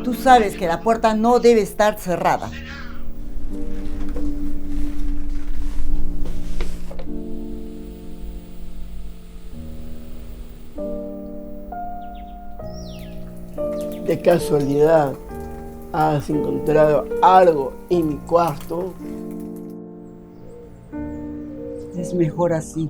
Tú sabes que la puerta no debe estar cerrada. De casualidad, ¿has encontrado algo en mi cuarto? Es mejor así.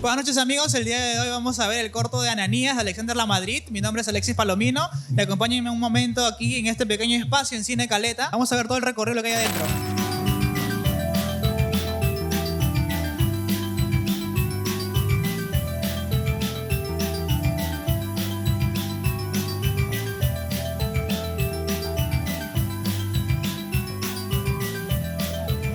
Buenas noches amigos, el día de hoy vamos a ver el corto de Ananías de Alexander Lamadrid. Mi nombre es Alexis Palomino y acompáñenme un momento aquí en este pequeño espacio en Cine Caleta. Vamos a ver todo el recorrido que hay adentro.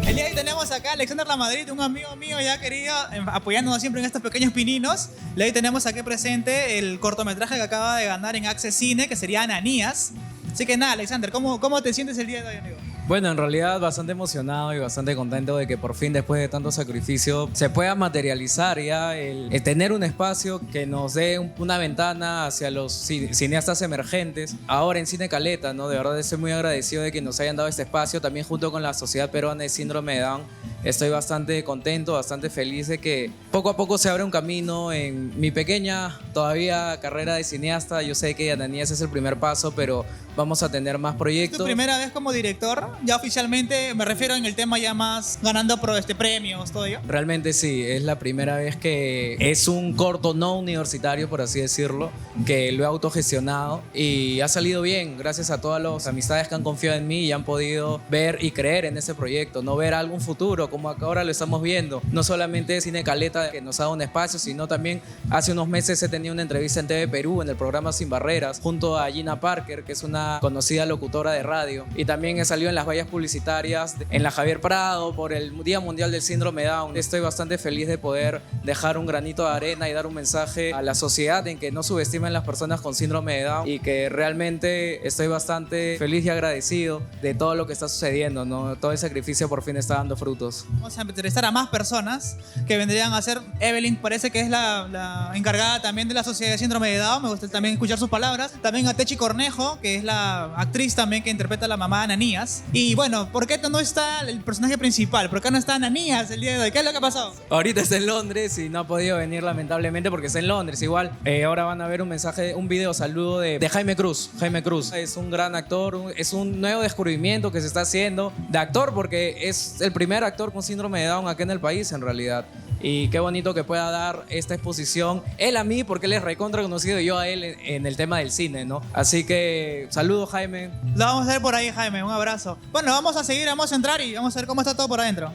El día de hoy tenemos acá a Alexander Lamadrid, un amigo mío ya querido, apoyándonos siempre en estos pequeños pininos. El día de hoy tenemos aquí presente el cortometraje que acaba de ganar en Access Cine, que sería Ananías. Así que nada, Alexander, ¿cómo te sientes el día de hoy, amigo? Bueno, en realidad bastante emocionado y bastante contento de que por fin, después de tanto sacrificio, se pueda materializar ya el tener un espacio que nos dé una ventana hacia los cineastas emergentes. Ahora en Cine Caleta, ¿no? De verdad estoy muy agradecido de que nos hayan dado este espacio, también junto con la Sociedad Peruana de Síndrome de Down. Estoy bastante contento, bastante feliz de que poco a poco se abre un camino en mi pequeña todavía carrera de cineasta. Yo sé que Ananías es el primer paso, pero vamos a tener más proyectos. ¿Tu primera vez como director? Ya oficialmente, me refiero en el tema ya más ganando premios, todo ello. Realmente sí, es la primera vez que es un corto no universitario, por así decirlo, que lo he autogestionado y ha salido bien gracias a todas las amistades que han confiado en mí y han podido ver y creer en ese proyecto, no ver algún futuro como ahora lo estamos viendo. No solamente Cine Caleta que nos ha dado un espacio, sino también hace unos meses he tenido una entrevista en TV Perú en el programa Sin Barreras junto a Gina Parker, que es una conocida locutora de radio, y también he salido en las vallas publicitarias en la Javier Prado por el Día Mundial del Síndrome de Down. Estoy bastante feliz de poder dejar un granito de arena y dar un mensaje a la sociedad en que no subestimen las personas con síndrome de Down, y que realmente estoy bastante feliz y agradecido de todo lo que está sucediendo, ¿no? Todo el sacrificio por fin está dando frutos. Vamos a entrevistar a más personas que vendrían a ser. Evelyn parece que es la encargada también de la Sociedad de Síndrome de Down. Me gusta también escuchar sus palabras. También a Techi Cornejo, que es la actriz también que interpreta a la mamá de Ananías. Y bueno, ¿por qué no está el personaje principal? ¿Por qué no está Ananías el día de hoy? ¿Qué es lo que ha pasado? Ahorita está en Londres y no ha podido venir lamentablemente porque está en Londres. Igual, ahora van a ver un video saludo de Jaime Cruz. Jaime Cruz es un gran actor, es un nuevo descubrimiento que se está haciendo de actor, porque es el primer actor con síndrome de Down acá en el país en realidad. Y qué bonito que pueda dar esta exposición él a mí, porque él es recontra conocido y yo a él en el tema del cine, ¿no? Así que saludos, Jaime. Lo vamos a ver por ahí, Jaime, un abrazo. Bueno, vamos a seguir, vamos a entrar y vamos a ver cómo está todo por adentro.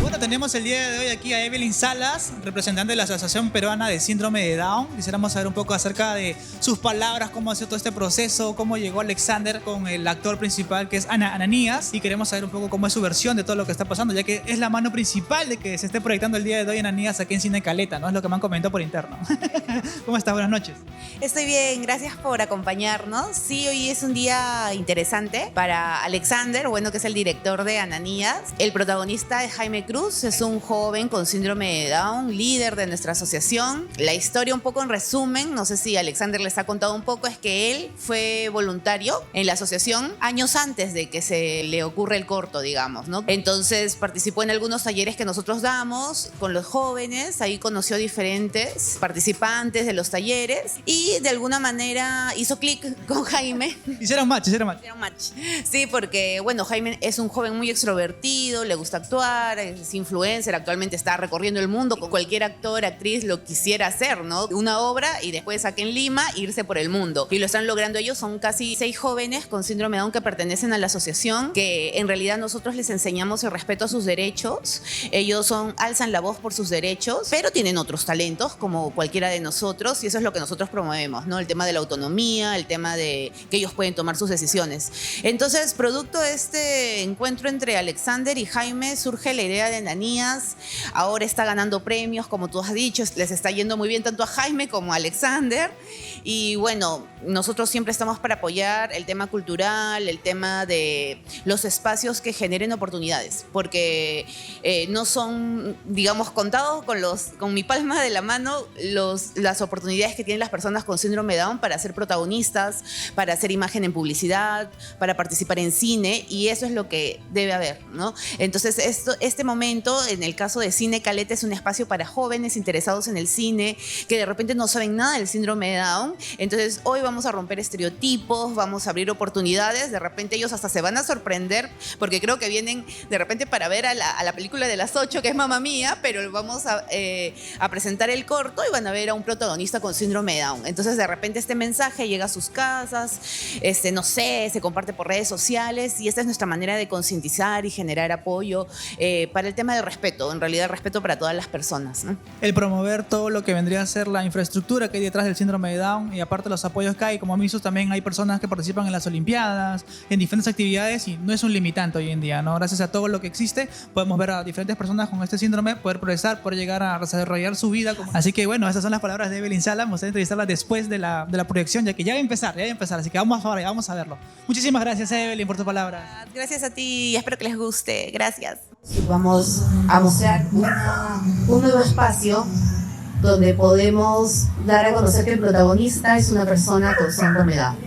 Bueno, tenemos el día de hoy aquí a Evelyn Salas, representante de la Asociación Peruana de Síndrome de Down. Quisiéramos saber un poco acerca de sus palabras, cómo ha sido todo este proceso, cómo llegó Alexander con el actor principal que es Ananías, y queremos saber un poco cómo es su versión de todo lo que está pasando, ya que es la mano principal de que se esté proyectando el día de hoy Ananías aquí en Cine Caleta, ¿no? Es lo que me han comentado por interno. ¿Cómo estás? Buenas noches. Estoy bien, gracias por acompañarnos. Sí, hoy es un día interesante para Alexander, bueno, que es el director de Ananías. El protagonista es Jaime Cruz, Cruz es un joven con síndrome de Down, líder de nuestra asociación. La historia un poco en resumen, no sé si Alexander les ha contado un poco, es que él fue voluntario en la asociación años antes de que se le ocurra el corto, digamos, ¿no? Entonces participó en algunos talleres que nosotros damos con los jóvenes, ahí conoció diferentes participantes de los talleres y de alguna manera hizo clic con Jaime. Hicieron match. Hicieron match. Sí, porque bueno, Jaime es un joven muy extrovertido, le gusta actuar, es influencer, actualmente está recorriendo el mundo, con cualquier actor, actriz lo quisiera hacer, ¿no? Una obra y después aquí en Lima irse por el mundo. Y lo están logrando ellos, son casi 6 jóvenes con síndrome de Down que pertenecen a la asociación, que en realidad nosotros les enseñamos el respeto a sus derechos. Ellos alzan la voz por sus derechos, pero tienen otros talentos como cualquiera de nosotros y eso es lo que nosotros promovemos, ¿no? El tema de la autonomía, el tema de que ellos pueden tomar sus decisiones. Entonces, producto de este encuentro entre Alexander y Jaime, surge la idea de Enanías. Ahora está ganando premios, como tú has dicho, les está yendo muy bien tanto a Jaime como a Alexander. Y bueno, nosotros siempre estamos para apoyar el tema cultural, el tema de los espacios que generen oportunidades, porque no son, digamos, contados con mi palma de la mano las oportunidades que tienen las personas con síndrome de Down para ser protagonistas, para hacer imagen en publicidad, para participar en cine, y eso es lo que debe haber, ¿no? Entonces, este momento, en el caso de Cine Caleta, es un espacio para jóvenes interesados en el cine, que de repente no saben nada del síndrome de Down. Entonces, hoy vamos a romper estereotipos, vamos a abrir oportunidades, de repente ellos hasta se van a sorprender, porque creo que vienen de repente para ver a la película de las 8, que es Mamma Mía, pero vamos a presentar el corto y van a ver a un protagonista con síndrome de Down. Entonces, de repente este mensaje llega a sus casas, no sé, se comparte por redes sociales y esta es nuestra manera de concientizar y generar apoyo para el tema del respeto, en realidad el respeto para todas las personas, ¿no? El promover todo lo que vendría a ser la infraestructura que hay detrás del síndrome de Down y aparte los apoyos que hay, como Misos, también hay personas que participan en las Olimpiadas, en diferentes actividades y no es un limitante hoy en día, ¿no? Gracias a todo lo que existe podemos ver a diferentes personas con este síndrome poder progresar, poder llegar a desarrollar su vida. Así que bueno, esas son las palabras de Evelyn Salas. Vamos a entrevistarla después de la proyección, ya que ya va a empezar, así que vamos a verlo. Muchísimas gracias, Evelyn, por tu palabra. Gracias a ti, espero que les guste. Gracias. Vamos a mostrar un nuevo espacio donde podemos dar a conocer que el protagonista es una persona con síndrome de Down.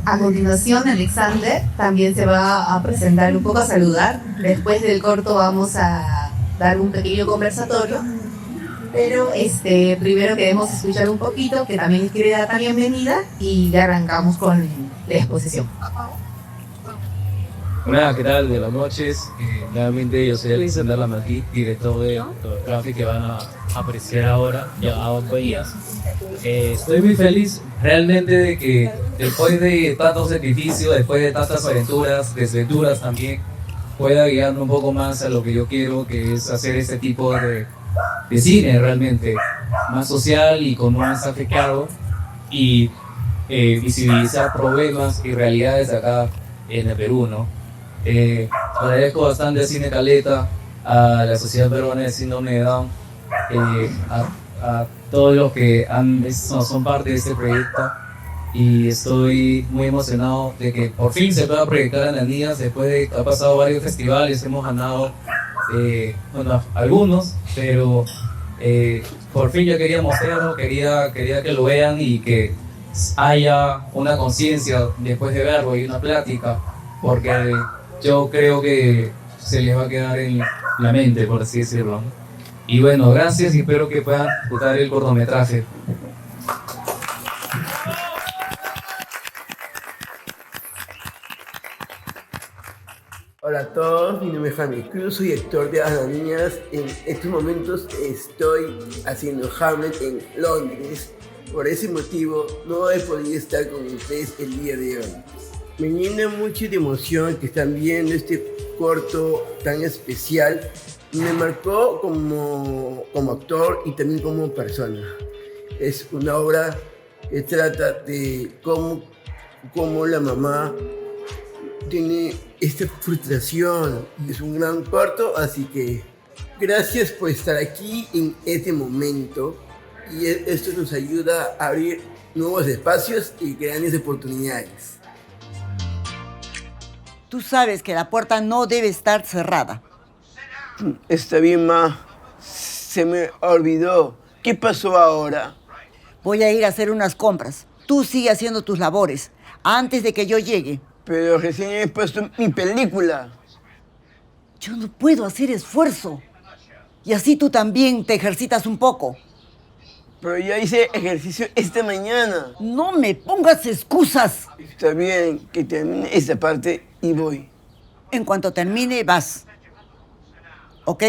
A continuación, Alexander también se va a presentar un poco, a saludar. Después del corto vamos a dar un pequeño conversatorio, pero primero queremos escuchar un poquito, que también quiere dar la bienvenida, y ya arrancamos con la exposición. Hola, ¿qué tal? Buenas noches. Nuevamente yo soy Alexander Lamartí, director de Photography, que van a apreciar ahora, ya a días. Estoy muy feliz realmente de que después de tantos sacrificios, después de tantas aventuras, desventuras también, pueda guiarme un poco más a lo que yo quiero, que es hacer este tipo de cine realmente más social y con más afectado y visibilizar problemas y realidades acá en el Perú, ¿no? Agradezco bastante a Cine Caleta, a la Sociedad Peruana de Síndrome de Down, a todos los que son parte de este proyecto, y estoy muy emocionado de que por fin se pueda proyectar en Enanías después de que ha pasado varios festivales, hemos ganado algunos, pero por fin yo quería mostrarlo, quería que lo vean y que haya una conciencia después de verlo y una plática, porque yo creo que se les va a quedar en la mente, por así decirlo. Y bueno, gracias y espero que puedan disfrutar el cortometraje. Hola a todos, mi nombre es Jaime Cruz, soy actor de Enanías. En estos momentos estoy haciendo Hamlet en Londres. Por ese motivo no he podido estar con ustedes el día de hoy. Me llena mucho de emoción que están viendo este corto tan especial. Me marcó como actor y también como persona. Es una obra que trata de cómo la mamá tiene esta frustración. Es un gran corto, así que gracias por estar aquí en este momento. Y esto nos ayuda a abrir nuevos espacios y grandes oportunidades. Tú sabes que la puerta no debe estar cerrada. Está bien, ma. Se me olvidó. ¿Qué pasó ahora? Voy a ir a hacer unas compras. Tú sigue haciendo tus labores antes de que yo llegue. Pero recién he puesto mi película. Yo no puedo hacer esfuerzo. Y así tú también te ejercitas un poco. Pero ya hice ejercicio esta mañana. No me pongas excusas. Está bien, que termine esta parte y voy. En cuanto termine, vas. ¿Ok?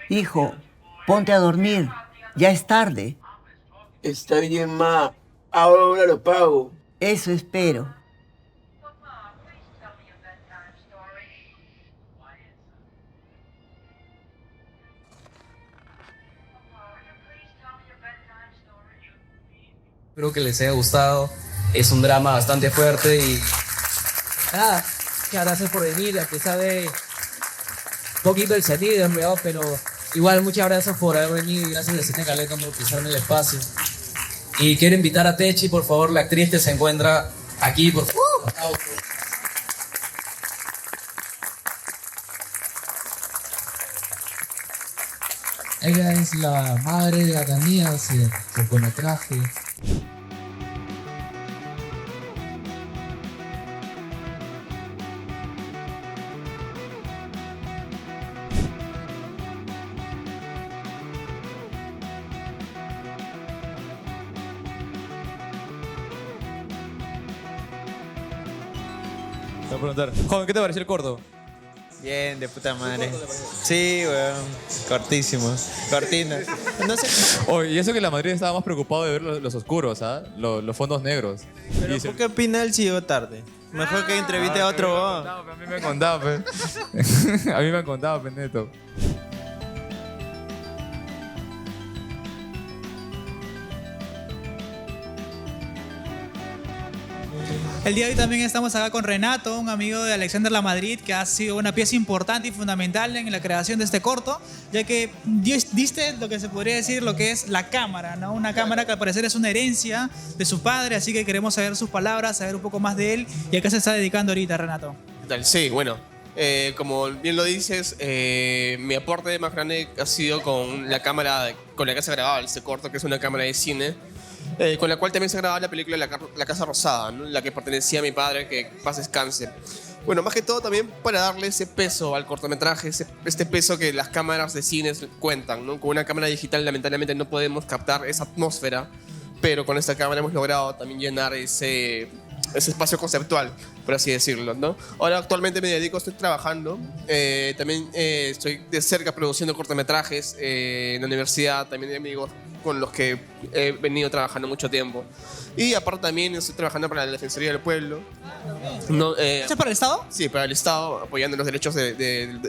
Hijo, ponte a dormir. Ya es tarde. Está bien, ma. Ahora lo pago. Eso espero. Espero que les haya gustado. Es un drama bastante fuerte y nada, muchas gracias por venir, a pesar de un poquito el sonido, pero igual muchas gracias por haber venido y gracias a Cine Caleta por pisarme el espacio. Y quiero invitar a Techi, por favor, la actriz que se encuentra aquí, por favor. Ella es la madre de Ananías, su cortometraje. Te voy a preguntar, joven, ¿qué te pareció el corto? Bien, de puta madre. Sí, weón. Cortísimo. Cortina. No sé. Oye, y eso que la Madrid estaba más preocupado de ver los oscuros, ¿ah? Los fondos negros. Pero ¿por qué opina él si llegó tarde? Mejor que entreviste a otro. A mí me han contado, pe. A mí me han contado, Neto. El día de hoy también estamos acá con Renato, un amigo de Alexander Lamadrid, que ha sido una pieza importante y fundamental en la creación de este corto, ya que diste lo que se podría decir lo que es la cámara, ¿no? Una cámara que al parecer es una herencia de su padre, así que queremos saber sus palabras, saber un poco más de él y a qué se está dedicando ahorita, Renato. ¿Qué tal? Sí, bueno, como bien lo dices, mi aporte más grande ha sido con la cámara con la que se grababa este corto, que es una cámara de cine, con la cual también se grababa la película La Casa Rosada, ¿no? La que pertenecía a mi padre, que paz descanse. Bueno, más que todo también para darle ese peso al cortometraje, este peso que las cámaras de cines cuentan, ¿no? Con una cámara digital lamentablemente no podemos captar esa atmósfera, pero con esta cámara hemos logrado también llenar ese espacio conceptual, por así decirlo, ¿no? Ahora actualmente me dedico, estoy trabajando, también estoy de cerca produciendo cortometrajes en la universidad, también de amigos con los que he venido trabajando mucho tiempo. Y aparte también estoy trabajando para la Defensoría del Pueblo. No, ¿Eso es para el Estado? Sí, para el Estado, apoyando los derechos de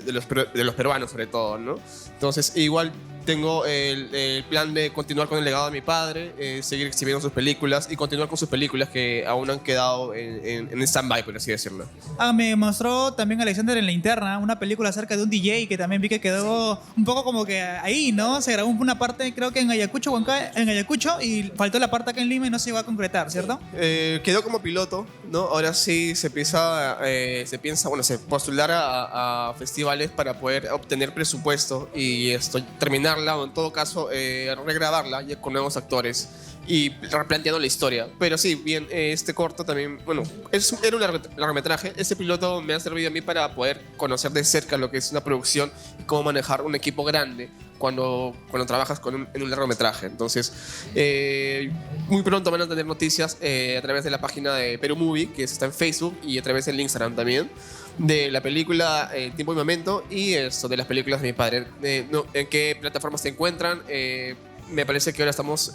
los peruanos sobre todo, ¿no? Entonces, igual tengo el plan de continuar con el legado de mi padre, seguir exhibiendo sus películas y continuar con sus películas que aún han quedado en stand-by, por así decirlo. Me mostró también Alexander en la interna una película acerca de un DJ que también vi que quedó un poco como que ahí, ¿no? Se grabó una parte, creo que en Ayacucho, en Ayacucho, y faltó la parte acá en Lima y no se iba a concretar, ¿cierto? Quedó como piloto, ¿no? Ahora sí se piensa, postular a festivales para poder obtener presupuesto y terminarla o en todo caso regrabarla ya con nuevos actores y replanteando la historia. Pero sí, bien, este corto también, bueno, era un largometraje. Este piloto me ha servido a mí para poder conocer de cerca lo que es una producción y cómo manejar un equipo grande cuando trabajas en un largometraje. Entonces, muy pronto van a tener noticias a través de la página de Perú Movie, que está en Facebook, y a través del Instagram también, de la película Tiempo y Momento y eso de las películas de mi padre. ¿En qué plataformas se encuentran? Me parece que ahora estamos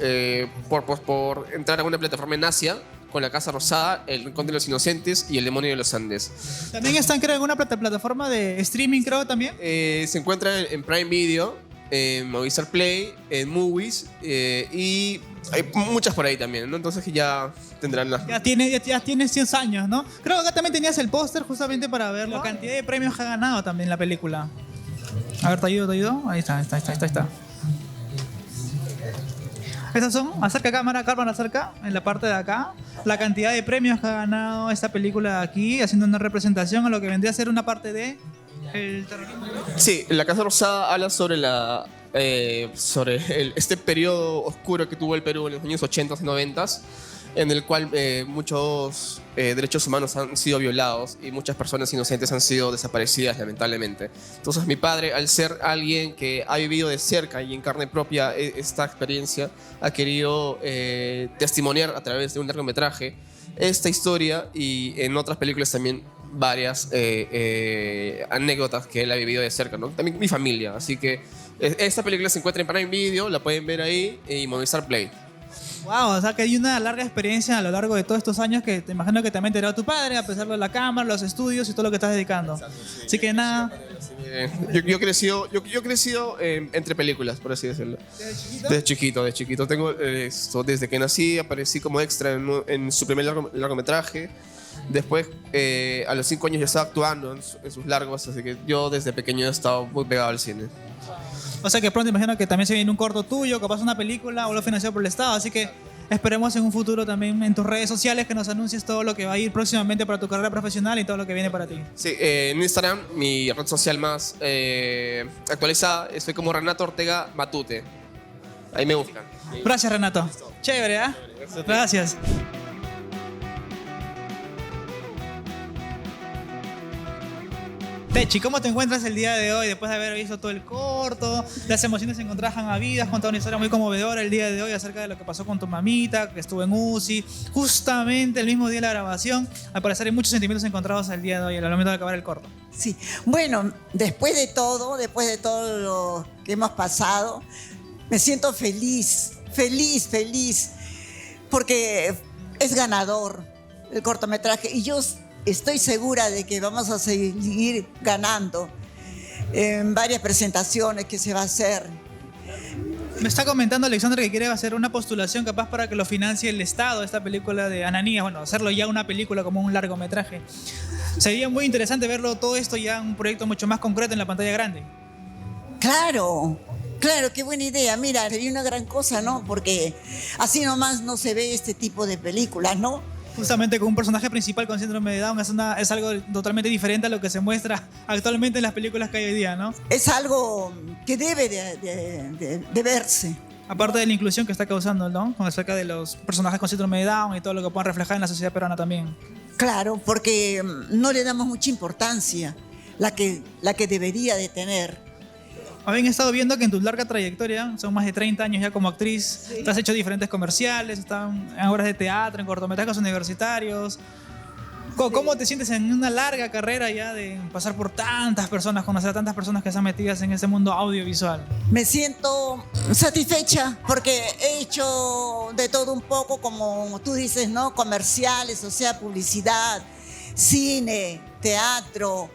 por entrar a una plataforma en Asia con La Casa Rosada, El Rincón de los Inocentes y El Demonio de los Andes. También están, creo, en una plataforma de streaming, creo, también. Se encuentra en Prime Video, en Movistar Play, en Movies y hay muchas por ahí también, ¿no? Entonces ya tendrán las... Ya tienes 100 años, ¿no? Creo que acá también tenías el póster justamente para verlo. La cantidad de premios que ha ganado también la película. A ver, ¿te ayudo? Ahí está. Estas son, acerca cámara, acerca, en la parte de acá, la cantidad de premios que ha ganado esta película aquí, haciendo una representación a lo que vendría a ser una parte de el terrorismo. Sí, La Casa Rosada habla sobre este periodo oscuro que tuvo el Perú en los años 80 y 90, en el cual muchos derechos humanos han sido violados y muchas personas inocentes han sido desaparecidas, lamentablemente. Entonces mi padre, al ser alguien que ha vivido de cerca y en carne propia esta experiencia, ha querido testimoniar a través de un largometraje esta historia y en otras películas también varias anécdotas que él ha vivido de cerca, ¿no? También mi familia. Así que esta película se encuentra en Prime Video, la pueden ver ahí, y Movistar Play. Wow, o sea que hay una larga experiencia a lo largo de todos estos años que te imagino que también te dio tu padre, a pesar de la cámara, los estudios y todo lo que estás dedicando. Exacto, sí. Así que nada. Yo he crecido entre películas, por así decirlo. ¿Desde chiquito? Desde chiquito. Tengo desde que nací aparecí como extra en su primer largometraje. Después, a los 5 años ya estaba actuando en sus largos, así que yo desde pequeño he estado muy pegado al cine. O sea que pronto imagino que también se viene un corto tuyo, capaz una película o lo financiado por el Estado, así que esperemos en un futuro también en tus redes sociales que nos anuncies todo lo que va a ir próximamente para tu carrera profesional y todo lo que viene para ti. Sí, en Instagram, mi red social más actualizada, estoy como Renato Ortega Matute. Ahí me buscan. Gracias, Renato. Chévere, ¿eh? Gracias. Techi, ¿cómo te encuentras el día de hoy después de haber visto todo el corto? Las emociones se encontraban habidas, has contado una historia muy conmovedora el día de hoy acerca de lo que pasó con tu mamita, que estuvo en UCI, justamente el mismo día de la grabación. Al parecer hay muchos sentimientos encontrados el día de hoy, al momento de acabar el corto. Sí, bueno, después de todo lo que hemos pasado, me siento feliz, porque es ganador el cortometraje y yo estoy segura de que vamos a seguir ganando en varias presentaciones que se va a hacer. Me está comentando Alexander que quiere hacer una postulación capaz para que lo financie el Estado, esta película de Ananías, bueno, hacerlo ya una película como un largometraje. Sería muy interesante verlo todo esto ya en un proyecto mucho más concreto en la pantalla grande. Claro, qué buena idea. Mira, sería una gran cosa, ¿no? Porque así nomás no se ve este tipo de películas, ¿no? Justamente con un personaje principal con síndrome de Down es algo totalmente diferente a lo que se muestra actualmente en las películas que hay hoy día, ¿no? Es algo que debe de verse. Aparte de la inclusión que está causando, ¿no? Con acerca de los personajes con síndrome de Down y todo lo que puedan reflejar en la sociedad peruana también. Claro, porque no le damos mucha importancia, la que debería de tener. Habían estado viendo que en tu larga trayectoria, son más de 30 años ya como actriz, te has hecho diferentes comerciales, están en obras de teatro, en cortometrajes universitarios. ¿Cómo te sientes en una larga carrera ya de pasar por tantas personas, conocer a tantas personas que están metidas en este mundo audiovisual? Me siento satisfecha porque he hecho de todo un poco, como tú dices, ¿no? Comerciales, o sea, publicidad, cine, teatro,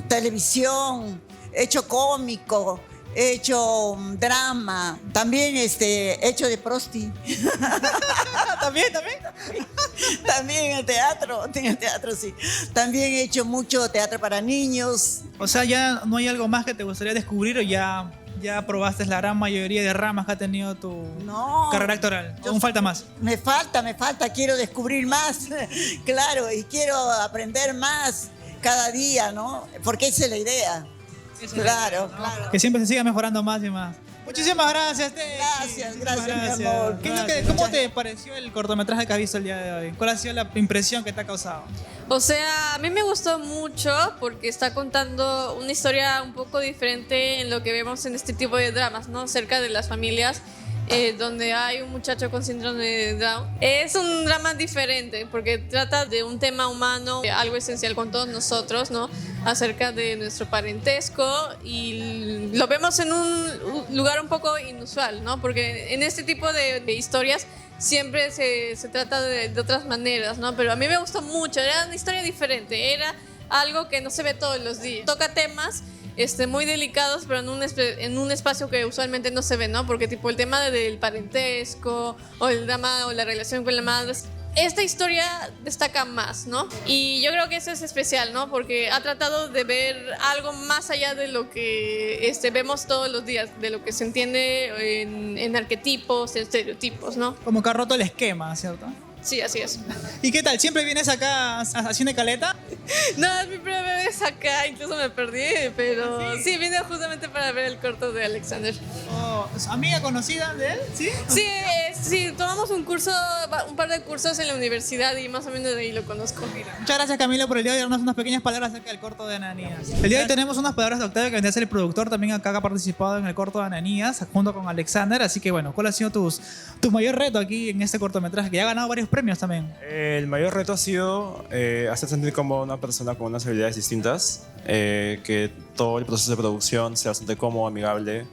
televisión, he hecho cómico, he hecho drama, también he hecho de prosti. ¿También? También en el teatro, sí. También he hecho mucho teatro para niños. O sea, ¿ya no hay algo más que te gustaría descubrir o ya probaste la gran mayoría de ramas que ha tenido tu carrera actoral? ¿Aún falta más? Me falta, quiero descubrir más, claro, y quiero aprender más cada día, ¿no? Porque esa es la idea. Claro. Que siempre se siga mejorando más y más. Muchísimas gracias, Techi. Gracias, mi amor. ¿Cómo te pareció el cortometraje que has visto el día de hoy? ¿Cuál ha sido la impresión que te ha causado? O sea, a mí me gustó mucho porque está contando una historia un poco diferente en lo que vemos en este tipo de dramas, ¿no? Cerca de las familias donde hay un muchacho con síndrome de Down. Es un drama diferente porque trata de un tema humano, algo esencial con todos nosotros, ¿no? Acerca de nuestro parentesco y lo vemos en un lugar un poco inusual, ¿no? Porque en este tipo de historias siempre se trata de otras maneras, ¿no? Pero a mí me gustó mucho, era una historia diferente, era algo que no se ve todos los días. Toca temas muy delicados, pero en un espacio que usualmente no se ve, ¿no? Porque tipo el tema del parentesco o el drama o la relación con la madre, esta historia destaca más, ¿no? Y yo creo que eso es especial, ¿no? Porque ha tratado de ver algo más allá de lo que vemos todos los días, de lo que se entiende en arquetipos, en estereotipos, ¿no? Como que ha roto el esquema, ¿cierto? Sí, así es. ¿Y qué tal? ¿Siempre vienes acá a Cine Caleta? No, es mi primera vez acá, incluso me perdí, pero sí, vine justamente para ver el corto de Alexander. ¿Amiga conocida de él? ¿Sí? Sí, tomamos un par de cursos en la universidad y más o menos de ahí lo conozco. Muchas gracias, Camilo, por el día de hoy darnos unas pequeñas palabras acerca del corto de Ananías. El día de hoy tenemos unas palabras de Octavio, que vendría a ser el productor también acá que ha participado en el corto de Ananías, junto con Alexander. Así que bueno, ¿cuál ha sido tu mayor reto aquí en este cortometraje, que ya ha ganado varios premios también? El mayor reto ha sido hacer sentir como una persona con unas habilidades distintas, que todo el proceso de producción sea bastante cómodo, amigable,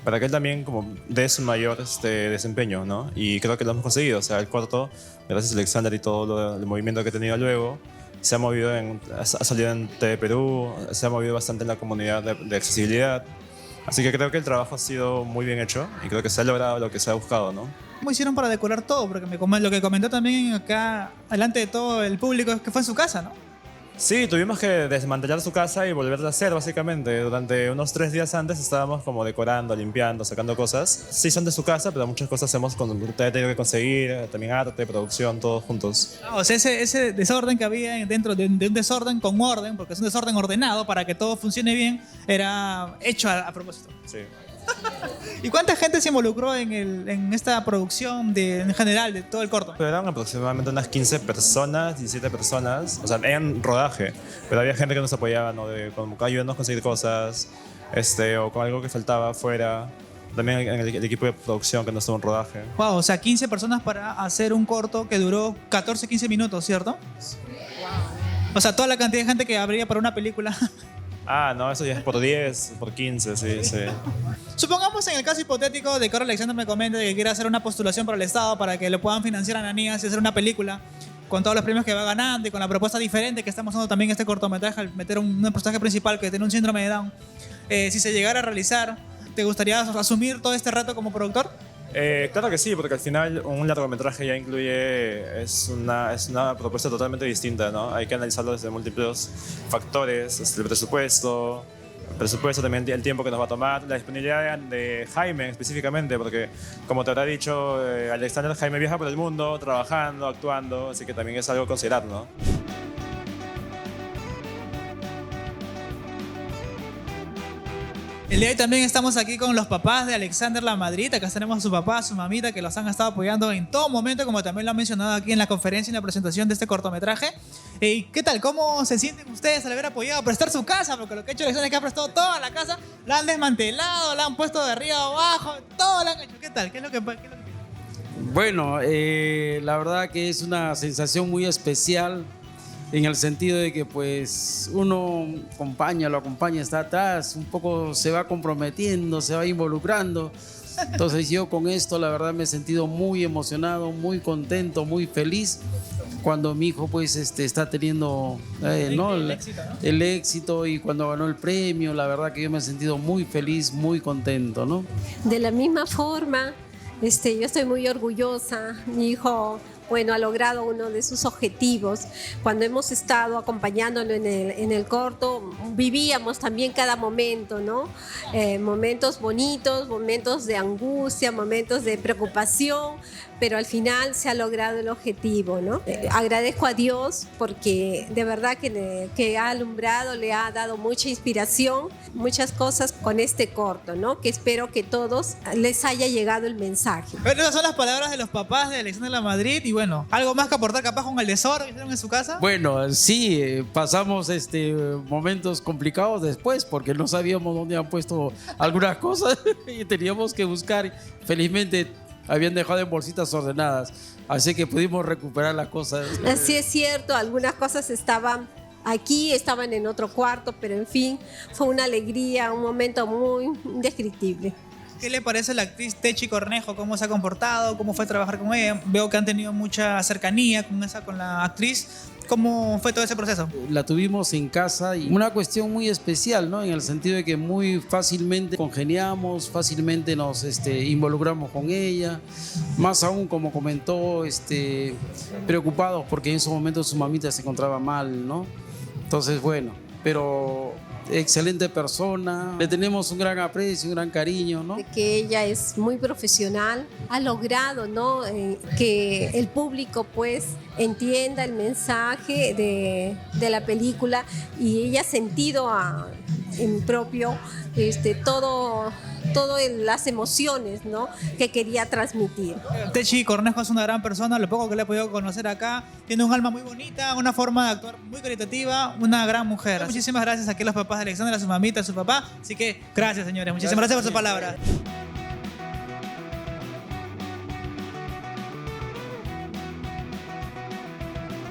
para que él también como dé su mayor desempeño, ¿no? Y creo que lo hemos conseguido. O sea, el corto, gracias a Alexander y todo el movimiento que ha tenido luego, se ha movido ha salido en TV Perú, se ha movido bastante en la comunidad de accesibilidad. Así que creo que el trabajo ha sido muy bien hecho y creo que se ha logrado lo que se ha buscado, ¿no? ¿Cómo hicieron para decorar todo? Porque lo que comentó también acá, delante de todo el público, es que fue en su casa, ¿no? Sí, tuvimos que desmantelar su casa y volverla a hacer, básicamente. Durante unos 3 días antes estábamos como decorando, limpiando, sacando cosas. Sí, son de su casa, pero muchas cosas hemos tenido que conseguir, también arte, producción, todos juntos. O sea, ese desorden que había dentro de un desorden con orden, porque es un desorden ordenado para que todo funcione bien, era hecho a propósito. Sí. ¿Y cuánta gente se involucró en esta producción en general de todo el corto? Eran aproximadamente unas 15 personas, 17 personas, o sea, en rodaje, pero había gente que nos apoyaba, ¿no? Como ayudarnos a conseguir cosas, o con algo que faltaba afuera. También en el equipo de producción que nos estuvo en rodaje. Wow, o sea, 15 personas para hacer un corto que duró 14-15 minutos, ¿cierto? Wow. O sea, toda la cantidad de gente que habría para una película. Ah, no, eso ya es por 10, por 15, sí. Supongamos en el caso hipotético de que ahora Alexander me comente que quiere hacer una postulación para el Estado para que lo puedan financiar a Ananías y hacer una película con todos los premios que va ganando y con la propuesta diferente que estamos haciendo también en este cortometraje al meter un personaje principal que tiene un síndrome de Down. Si se llegara a realizar, ¿te gustaría asumir todo este reto como productor? Claro que sí, porque al final un largometraje ya incluye, es una propuesta totalmente distinta, ¿no? Hay que analizarlo desde múltiples factores, el presupuesto también, el tiempo que nos va a tomar, la disponibilidad de Jaime específicamente, porque como te habrá dicho Alexander, Jaime viaja por el mundo trabajando, actuando, así que también es algo a considerar, ¿no? El día de hoy también estamos aquí con los papás de Alexander Lamadrid. Acá tenemos a su papá, a su mamita, que los han estado apoyando en todo momento, como también lo han mencionado aquí en la conferencia y en la presentación de este cortometraje. ¿Y qué tal? ¿Cómo se sienten ustedes al haber apoyado a prestar su casa? Porque lo que ha hecho Alexander es que ha prestado toda la casa, la han desmantelado, la han puesto de arriba a abajo, todo lo han hecho. ¿Qué tal? ¿Qué es lo que Bueno, la verdad que es una sensación muy especial en el sentido de que pues uno lo acompaña, está atrás, un poco se va comprometiendo, se va involucrando. Entonces yo con esto la verdad me he sentido muy emocionado, muy contento, muy feliz cuando mi hijo pues está teniendo el éxito y cuando ganó el premio, la verdad que yo me he sentido muy feliz, muy contento, ¿no? De la misma forma, yo estoy muy orgullosa. Mi hijo, bueno, ha logrado uno de sus objetivos. Cuando hemos estado acompañándolo en el corto, vivíamos también cada momento, ¿no? Momentos bonitos, momentos de angustia, momentos de preocupación, pero al final se ha logrado el objetivo, ¿no? Agradezco a Dios porque de verdad que ha alumbrado, le ha dado mucha inspiración, muchas cosas con este corto, ¿no? Que espero que todos les haya llegado el mensaje. Bueno, esas son las palabras de los papás de Alexander Lamadrid. Y bueno, ¿algo más que aportar capaz con el desorden que hicieron en su casa? Bueno, sí, pasamos momentos complicados después porque no sabíamos dónde han puesto algunas cosas y teníamos que buscar. Felizmente habían dejado en bolsitas ordenadas, así que pudimos recuperar las cosas. Así es cierto, algunas cosas estaban aquí, estaban en otro cuarto, pero en fin, fue una alegría, un momento muy indescriptible. ¿Qué le parece a la actriz Techi Cornejo? ¿Cómo se ha comportado? ¿Cómo fue trabajar con ella? Veo que han tenido mucha cercanía con la actriz. ¿Cómo fue todo ese proceso? La tuvimos en casa y una cuestión muy especial, ¿no? En el sentido de que muy fácilmente congeniamos, fácilmente nos involucramos con ella. Más aún, como comentó, preocupados porque en esos momentos su mamita se encontraba mal, ¿no? Entonces, bueno, pero excelente persona, le tenemos un gran aprecio, un gran cariño, ¿no? Que ella es muy profesional, ha logrado, ¿no? Que el público pues entienda el mensaje de la película y ella ha sentido en propio todo las emociones, ¿no? Que quería transmitir. Techi Cornejo es una gran persona, lo poco que le he podido conocer acá. Tiene un alma muy bonita, una forma de actuar muy caritativa, una gran mujer. Muchísimas gracias aquí a los papás de Alexander, a su mamita, a su papá. Así que gracias, señores. Muchísimas gracias por sus palabras.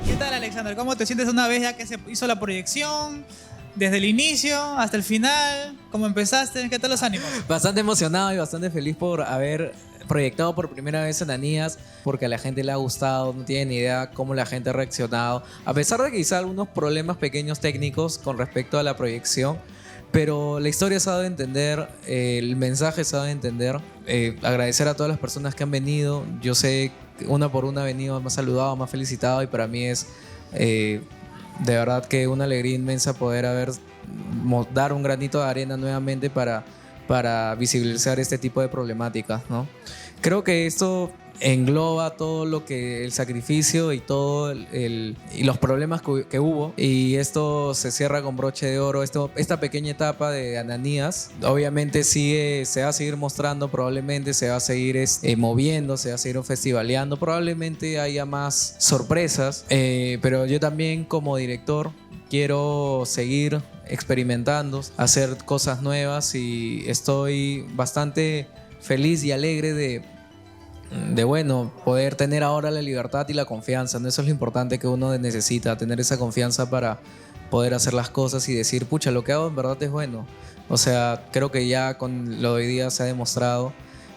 ¿Qué tal, Alexander? ¿Cómo te sientes una vez ya que se hizo la proyección? Desde el inicio hasta el final, ¿cómo empezaste? ¿Qué tal los ánimos? Bastante emocionado y bastante feliz por haber proyectado por primera vez Ananías, porque a la gente le ha gustado, no tienen ni idea cómo la gente ha reaccionado, a pesar de que quizá algunos problemas pequeños técnicos con respecto a la proyección, pero la historia se ha dado a entender, el mensaje se ha dado a entender. Agradecer a todas las personas que han venido, yo sé que una por una ha venido, me ha saludado, me ha felicitado y para mí es de verdad que una alegría inmensa poder dar un granito de arena nuevamente para visibilizar este tipo de problemáticas, ¿no? Creo que esto engloba todo lo que el sacrificio y todo y los problemas que hubo, y esto se cierra con broche de oro. Esta pequeña etapa de Ananías obviamente se va a seguir mostrando, probablemente se va a seguir moviendo, se va a seguir festivaleando, probablemente haya más sorpresas, pero yo también como director quiero seguir experimentando, hacer cosas nuevas, y estoy bastante feliz y alegre de poder tener ahora la libertad y la confianza, ¿no? Eso es lo importante que uno necesita, tener esa confianza para poder hacer las cosas y decir, pucha, lo que hago en verdad es bueno. O sea, creo que ya con lo de hoy día se ha demostrado,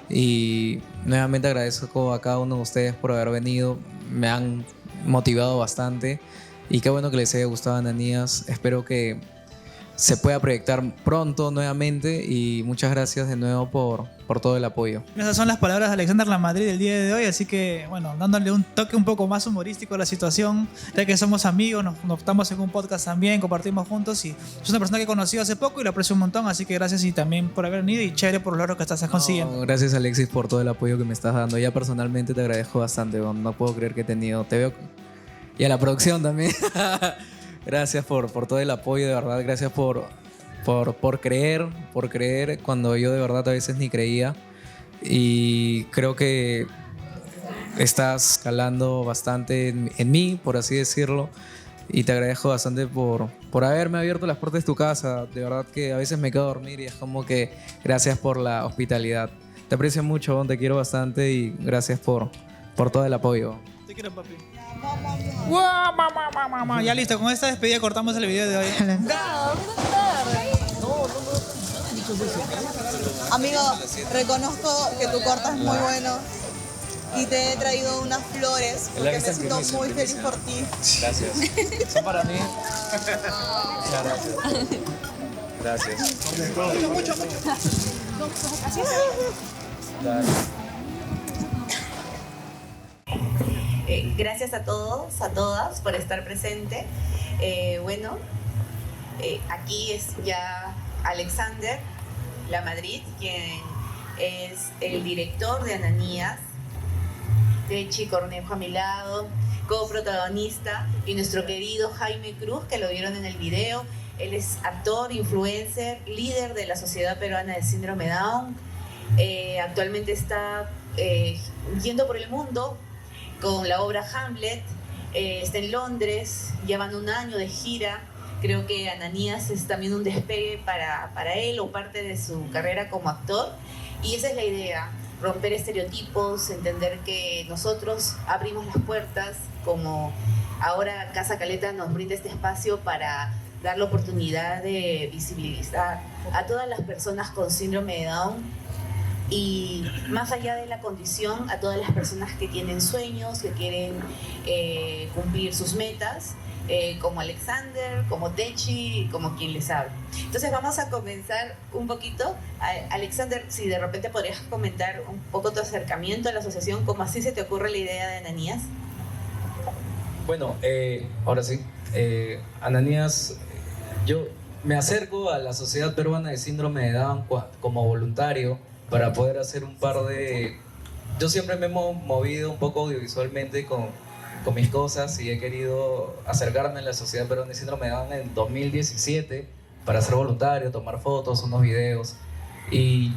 y nuevamente agradezco a cada uno de ustedes por haber venido, me han motivado bastante, y qué bueno que les haya gustado Ananías. Espero que se pueda proyectar pronto nuevamente, y muchas gracias de nuevo por todo el apoyo. Esas son las palabras de Alexander Lamadrid del día de hoy, así que bueno, dándole un toque un poco más humorístico a la situación, ya que somos amigos, nos estamos en un podcast también, compartimos juntos, y es una persona que he conocido hace poco y lo aprecio un montón, así que gracias y también por haber venido, y chévere por los logros que estás consiguiendo. Gracias, Alexis, por todo el apoyo que me estás dando. Ya personalmente te agradezco bastante, no puedo creer que he tenido, te veo, y a la producción también. Gracias por todo el apoyo, de verdad, gracias por por creer cuando yo de verdad a veces ni creía. Y creo que estás calando bastante en mí, por así decirlo. Y te agradezco bastante por haberme abierto las puertas de tu casa. De verdad que a veces me quedo a dormir y es como que gracias por la hospitalidad. Te aprecio mucho, te quiero bastante y gracias por todo el apoyo. Te quiero, papi. Ya listo, con esta despedida cortamos el video de hoy. Amigo, reconozco que tu corto es muy bueno y te he traído unas flores porque me siento muy feliz por ti. Gracias. Son para mí. Muchas gracias. Gracias. Mucho. Así es. Gracias a todos, a todas por estar presente. Aquí es ya Alexander La Madrid, quien es el director de Ananías, Techi Cornejo a mi lado, coprotagonista, y nuestro querido Jaime Cruz, que lo vieron en el video. Él es actor, influencer, líder de la Sociedad Peruana de Síndrome Down. Actualmente está yendo por el mundo con la obra Hamlet. Está en Londres, llevan un año de gira. Creo que Ananías es también un despegue para él o parte de su carrera como actor. Y esa es la idea, romper estereotipos, entender que nosotros abrimos las puertas, como ahora Casa Caleta nos brinda este espacio para dar la oportunidad de visibilizar a todas las personas con síndrome de Down y, más allá de la condición, a todas las personas que tienen sueños, que quieren cumplir sus metas, como Alexander, como Techi, como quien les habla. Entonces vamos a comenzar un poquito. Alexander, si de repente podrías comentar un poco tu acercamiento a la asociación, ¿cómo así se te ocurre la idea de Ananías? Bueno, ahora sí, Ananías, yo me acerco a la Sociedad Peruana de Síndrome de Down como voluntario para poder hacer un par de... Yo siempre me he movido un poco audiovisualmente con mis cosas y he querido acercarme a la Sociedad Peruana de Síndrome de Down en 2017 para ser voluntario, tomar fotos, unos videos. Y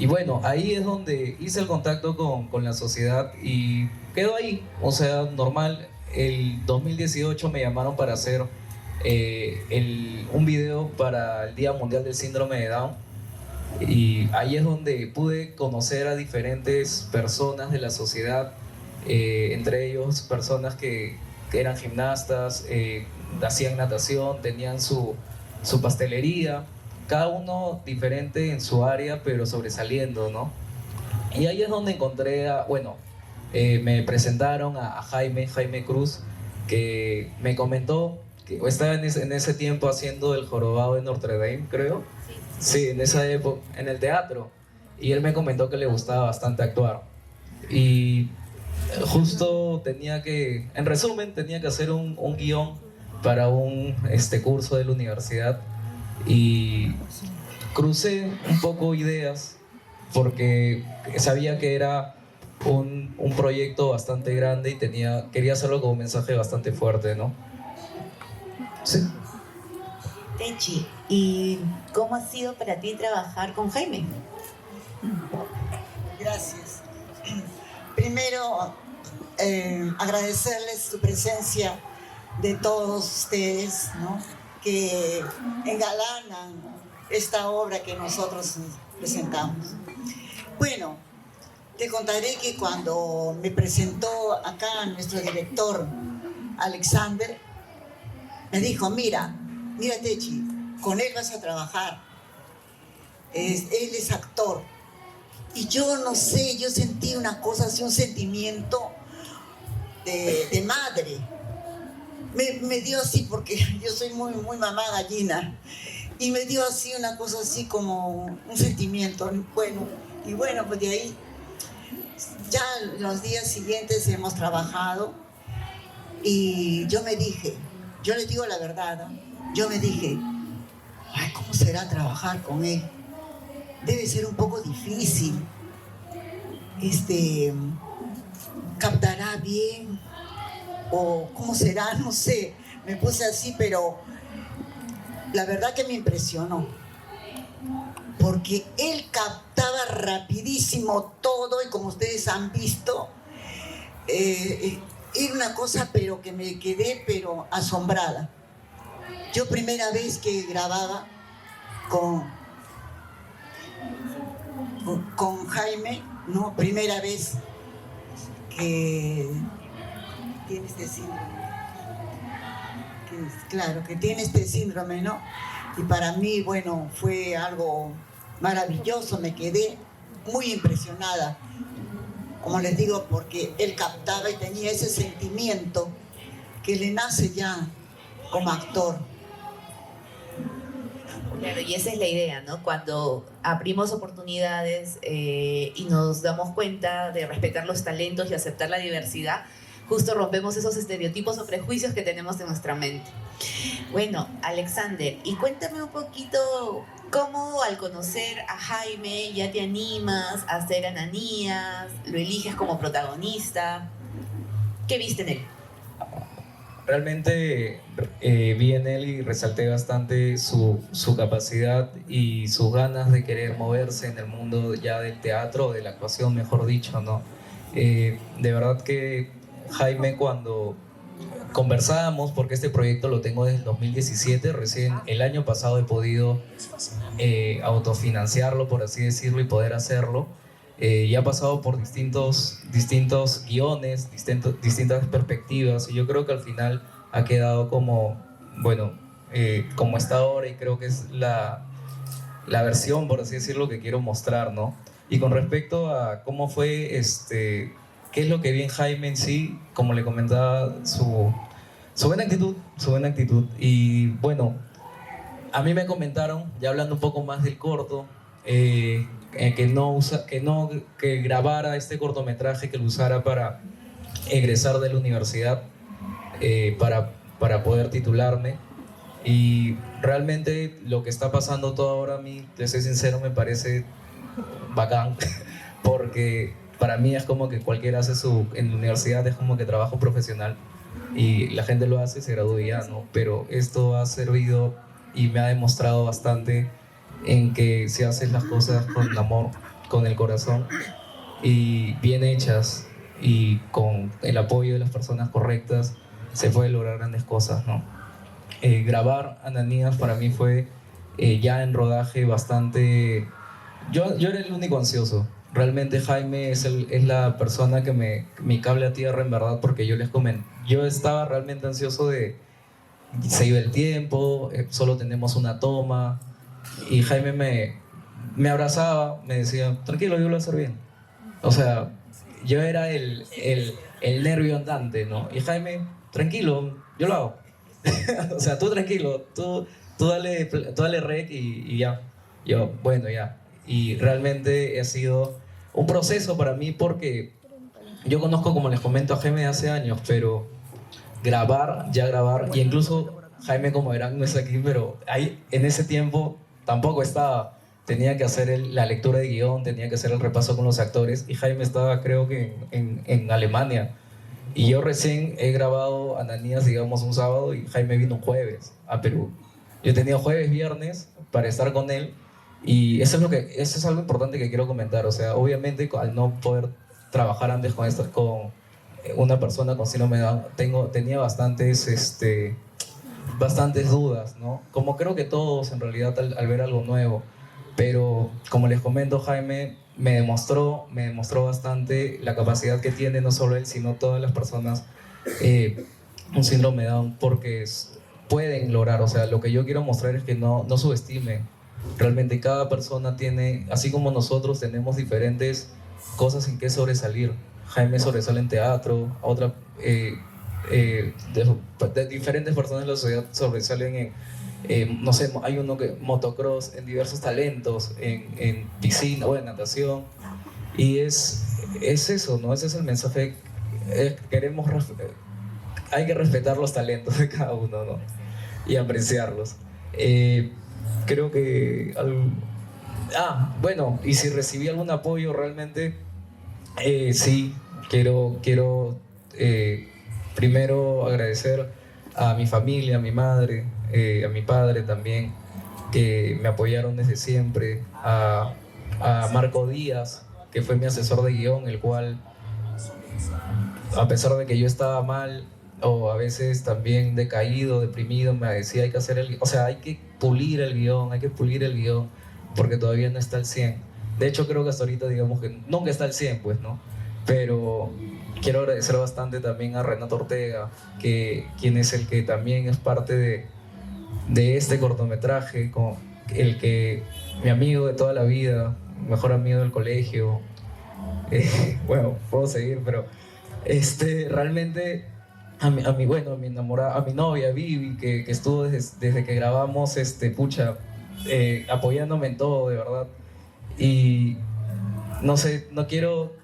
bueno, ahí es donde hice el contacto con la sociedad y quedó ahí, o sea, normal. El 2018 me llamaron para hacer un video para el Día Mundial del Síndrome de Down y ahí es donde pude conocer a diferentes personas de la sociedad, entre ellos personas que eran gimnastas, hacían natación, tenían su pastelería, cada uno diferente en su área pero sobresaliendo, ¿no? Y ahí es donde encontré me presentaron a Jaime Cruz, que me comentó que estaba en ese tiempo haciendo el jorobado de Notre Dame, creo. Sí, en esa época, en el teatro. Y él me comentó que le gustaba bastante actuar. Y justo en resumen, tenía que hacer un guión para un curso de la universidad. Y crucé un poco ideas porque sabía que era un proyecto bastante grande y quería hacerlo con un mensaje bastante fuerte, ¿no? Sí. Techi, ¿y cómo ha sido para ti trabajar con Jaime? Gracias. Primero, agradecerles su presencia de todos ustedes, ¿no? Que engalanan esta obra que nosotros presentamos. Bueno, te contaré que cuando me presentó acá nuestro director, Alexander, me dijo, mira Techi, con él vas a trabajar. Él es actor. Y yo no sé, yo sentí una cosa así, un sentimiento de madre. Me dio así, porque yo soy muy mamá gallina. Y me dio así una cosa así como un sentimiento. Bueno, pues de ahí ya los días siguientes hemos trabajado y yo me dije, yo les digo la verdad, ¿no? Yo me dije, ay, ¿cómo será trabajar con él? Debe ser un poco difícil. ¿Captará bien? ¿O cómo será? No sé. Me puse así, pero la verdad que me impresionó. porque él captaba rapidísimo todo y como ustedes han visto, era una cosa pero que me quedé pero asombrada. Yo primera vez que grababa con Jaime, ¿no? Primera vez que tiene este síndrome. Claro, que tiene este síndrome, ¿no? Y para mí, bueno, fue algo maravilloso, me quedé muy impresionada, como les digo, porque él captaba y tenía ese sentimiento que le nace ya como actor. Claro, y esa es la idea, ¿no? Cuando abrimos oportunidades y nos damos cuenta de respetar los talentos y aceptar la diversidad, justo rompemos esos estereotipos o prejuicios que tenemos en nuestra mente. Bueno, Alexander, y cuéntame un poquito cómo al conocer a Jaime ya te animas a ser Ananías, lo eliges como protagonista. ¿Qué viste en él? Realmente vi en él y resalté bastante su capacidad y sus ganas de querer moverse en el mundo ya del teatro, de la actuación, mejor dicho, ¿no? De verdad que Jaime, cuando conversábamos, porque este proyecto lo tengo desde el 2017, recién el año pasado he podido autofinanciarlo, por así decirlo, y poder hacerlo. Ya ha pasado por distintos guiones, distintas perspectivas, y yo creo que al final ha quedado como, bueno, como está ahora, y creo que es la versión, por así decirlo, que quiero mostrar, ¿no? Y con respecto a cómo fue, qué es lo que vi en Jaime en sí, como le comentaba, su buena actitud, y bueno, a mí me comentaron, ya hablando un poco más del corto, que grabara este cortometraje, que lo usara para egresar de la universidad, para poder titularme. Y realmente lo que está pasando todo ahora, a mí, te soy sincero, me parece bacán, porque para mí es como que cualquiera hace en la universidad, es como que trabajo profesional y la gente lo hace y se gradúa ya, ¿no? Pero esto ha servido y me ha demostrado bastante en que si haces las cosas con amor, con el corazón y bien hechas y con el apoyo de las personas correctas, se puede lograr grandes cosas, ¿no? Grabar Ananías para mí fue ya en rodaje bastante... Yo era el único ansioso. Realmente Jaime es la persona que me cable a tierra, en verdad, porque yo les comento. Yo estaba realmente ansioso de... Se iba el tiempo, solo tenemos una toma, y Jaime me abrazaba, me decía, tranquilo, yo lo voy a hacer bien. O sea, yo era el nervio andante, ¿no? Y Jaime, tranquilo, yo lo hago. O sea, tú tranquilo, tú dale rec y ya. Yo, bueno, ya. Y realmente ha sido un proceso para mí, porque yo conozco, como les comento, a Jaime de hace años, pero grabar, y incluso Jaime, como verán, no es aquí, pero ahí en ese tiempo tampoco estaba. Tenía que hacer la lectura de guión, tenía que hacer el repaso con los actores, y Jaime estaba, creo que en Alemania. Y yo recién he grabado Ananías, digamos, un sábado, y Jaime vino un jueves a Perú. Yo tenía jueves, viernes para estar con él, y eso es algo importante que quiero comentar. O sea, obviamente, al no poder trabajar antes con una persona con síndrome de Down, tenía bastantes dudas, ¿no? Como creo que todos, en realidad, al ver algo nuevo. Pero, como les comento, Jaime me demostró bastante la capacidad que tiene, no solo él, sino todas las personas un síndrome de Down, porque pueden lograr. O sea, lo que yo quiero mostrar es que no subestimen. Realmente cada persona tiene, así como nosotros tenemos diferentes cosas en que sobresalir. Jaime sobresale en teatro, de diferentes personas de la sociedad sobresalen no sé, hay uno que motocross, en diversos talentos, en piscina o en natación, y es eso, ¿no? Ese es el mensaje. Hay que respetar los talentos de cada uno, ¿no? Y apreciarlos. Creo que bueno, y si recibí algún apoyo, realmente sí, quiero primero agradecer a mi familia, a mi madre, a mi padre también, que me apoyaron desde siempre, a Marco Díaz, que fue mi asesor de guión, el cual, a pesar de que yo estaba mal o a veces también decaído, deprimido, me decía hay que pulir el guión porque todavía no está al 100. De hecho creo que hasta ahorita digamos que nunca está al 100, pues, ¿no? Pero quiero agradecer bastante también a Renato Ortega, quien es el que también es parte de este cortometraje, con el que mi amigo de toda la vida, mejor amigo del colegio, bueno, puedo seguir, pero realmente a mi enamorada, a mi novia Vivi, que estuvo desde que grabamos, apoyándome en todo, de verdad. Y no sé, quiero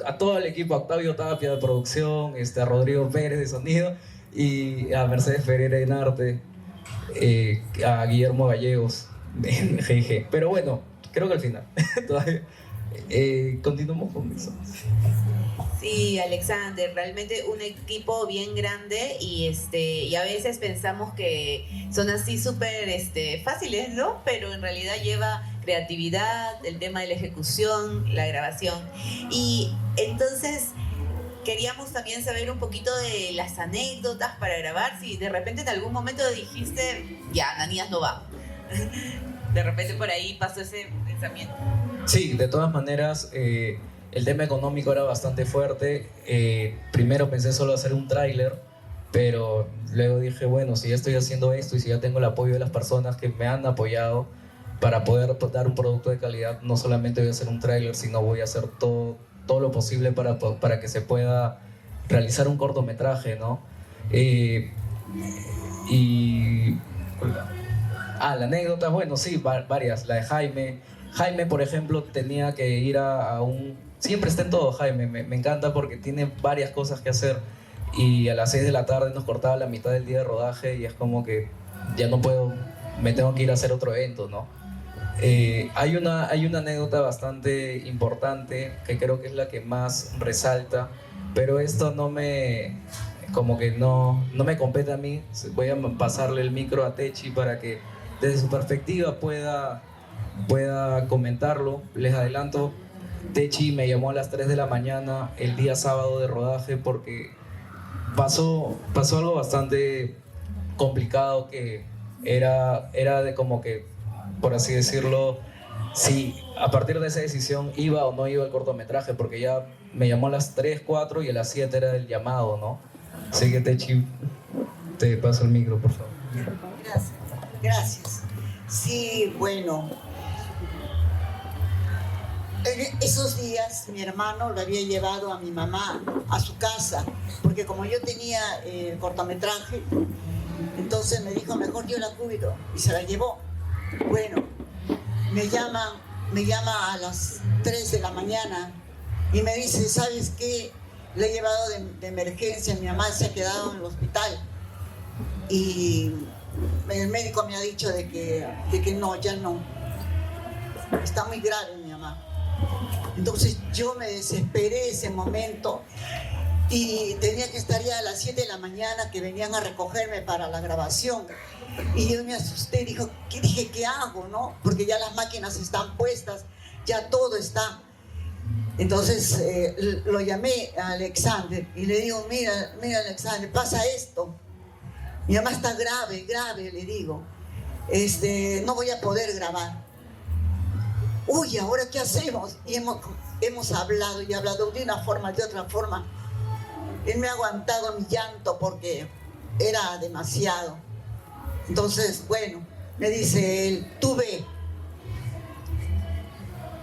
a todo el equipo, a Octavio Tapia de producción, a Rodrigo Pérez de sonido y a Mercedes Ferreira en arte, a Guillermo Gallegos de GG. Pero bueno, creo que al final todavía continuamos con eso. Sí, Alexander, realmente un equipo bien grande y a veces pensamos que son así súper fáciles, ¿no? Pero en realidad lleva creatividad, el tema de la ejecución, la grabación. Y entonces queríamos también saber un poquito de las anécdotas para grabar, si de repente en algún momento dijiste, ya, Ananías no va. De repente por ahí pasó ese pensamiento. Sí, de todas maneras, el tema económico era bastante fuerte. Primero pensé solo hacer un tráiler, pero luego dije, bueno, si ya estoy haciendo esto y si ya tengo el apoyo de las personas que me han apoyado para poder dar un producto de calidad, no solamente voy a hacer un tráiler, sino voy a hacer todo lo posible para que se pueda realizar un cortometraje, ¿no? La anécdota, bueno, sí, varias. La de Jaime. Jaime, por ejemplo, tenía que ir a un... Siempre está en todo, Jaime. Me encanta porque tiene varias cosas que hacer. Y a las 6 de la tarde nos cortaba la mitad del día de rodaje y es como que ya no puedo, me tengo que ir a hacer otro evento, ¿no? Hay una anécdota bastante importante que creo que es la que más resalta, pero esto no me compete a mí. Voy a pasarle el micro a Techi para que desde su perspectiva pueda comentarlo. Les adelanto, Techi me llamó a las 3 de la mañana el día sábado de rodaje porque pasó algo bastante complicado, que era de como que, por así decirlo, si a partir de esa decisión iba o no iba el cortometraje, porque ya me llamó a las 3, 4 y a las 7 era el llamado, ¿no? Así que Techi, te paso el micro, por favor. Gracias. Sí, bueno, en esos días mi hermano lo había llevado a mi mamá a su casa, porque como yo tenía el cortometraje, entonces me dijo, mejor yo la cuido, y se la llevó. Bueno, me llama a las 3 de la mañana y me dice, ¿sabes qué? Le he llevado de emergencia, mi mamá se ha quedado en el hospital y el médico me ha dicho de que no, ya no, está muy grave mi mamá. Entonces yo me desesperé ese momento y tenía que estar ya a las 7 de la mañana que venían a recogerme para la grabación. Y yo me asusté, dije, ¿qué hago, no? Porque ya las máquinas están puestas, ya todo está. Entonces lo llamé a Alexander y le digo, mira Alexander, pasa esto. Mi mamá está grave, le digo. No voy a poder grabar. Uy, ¿ahora qué hacemos? Y hemos hablado y hablado de una forma, de otra forma. Él me ha aguantado mi llanto porque era demasiado. Entonces, bueno, me dice él, tú ve,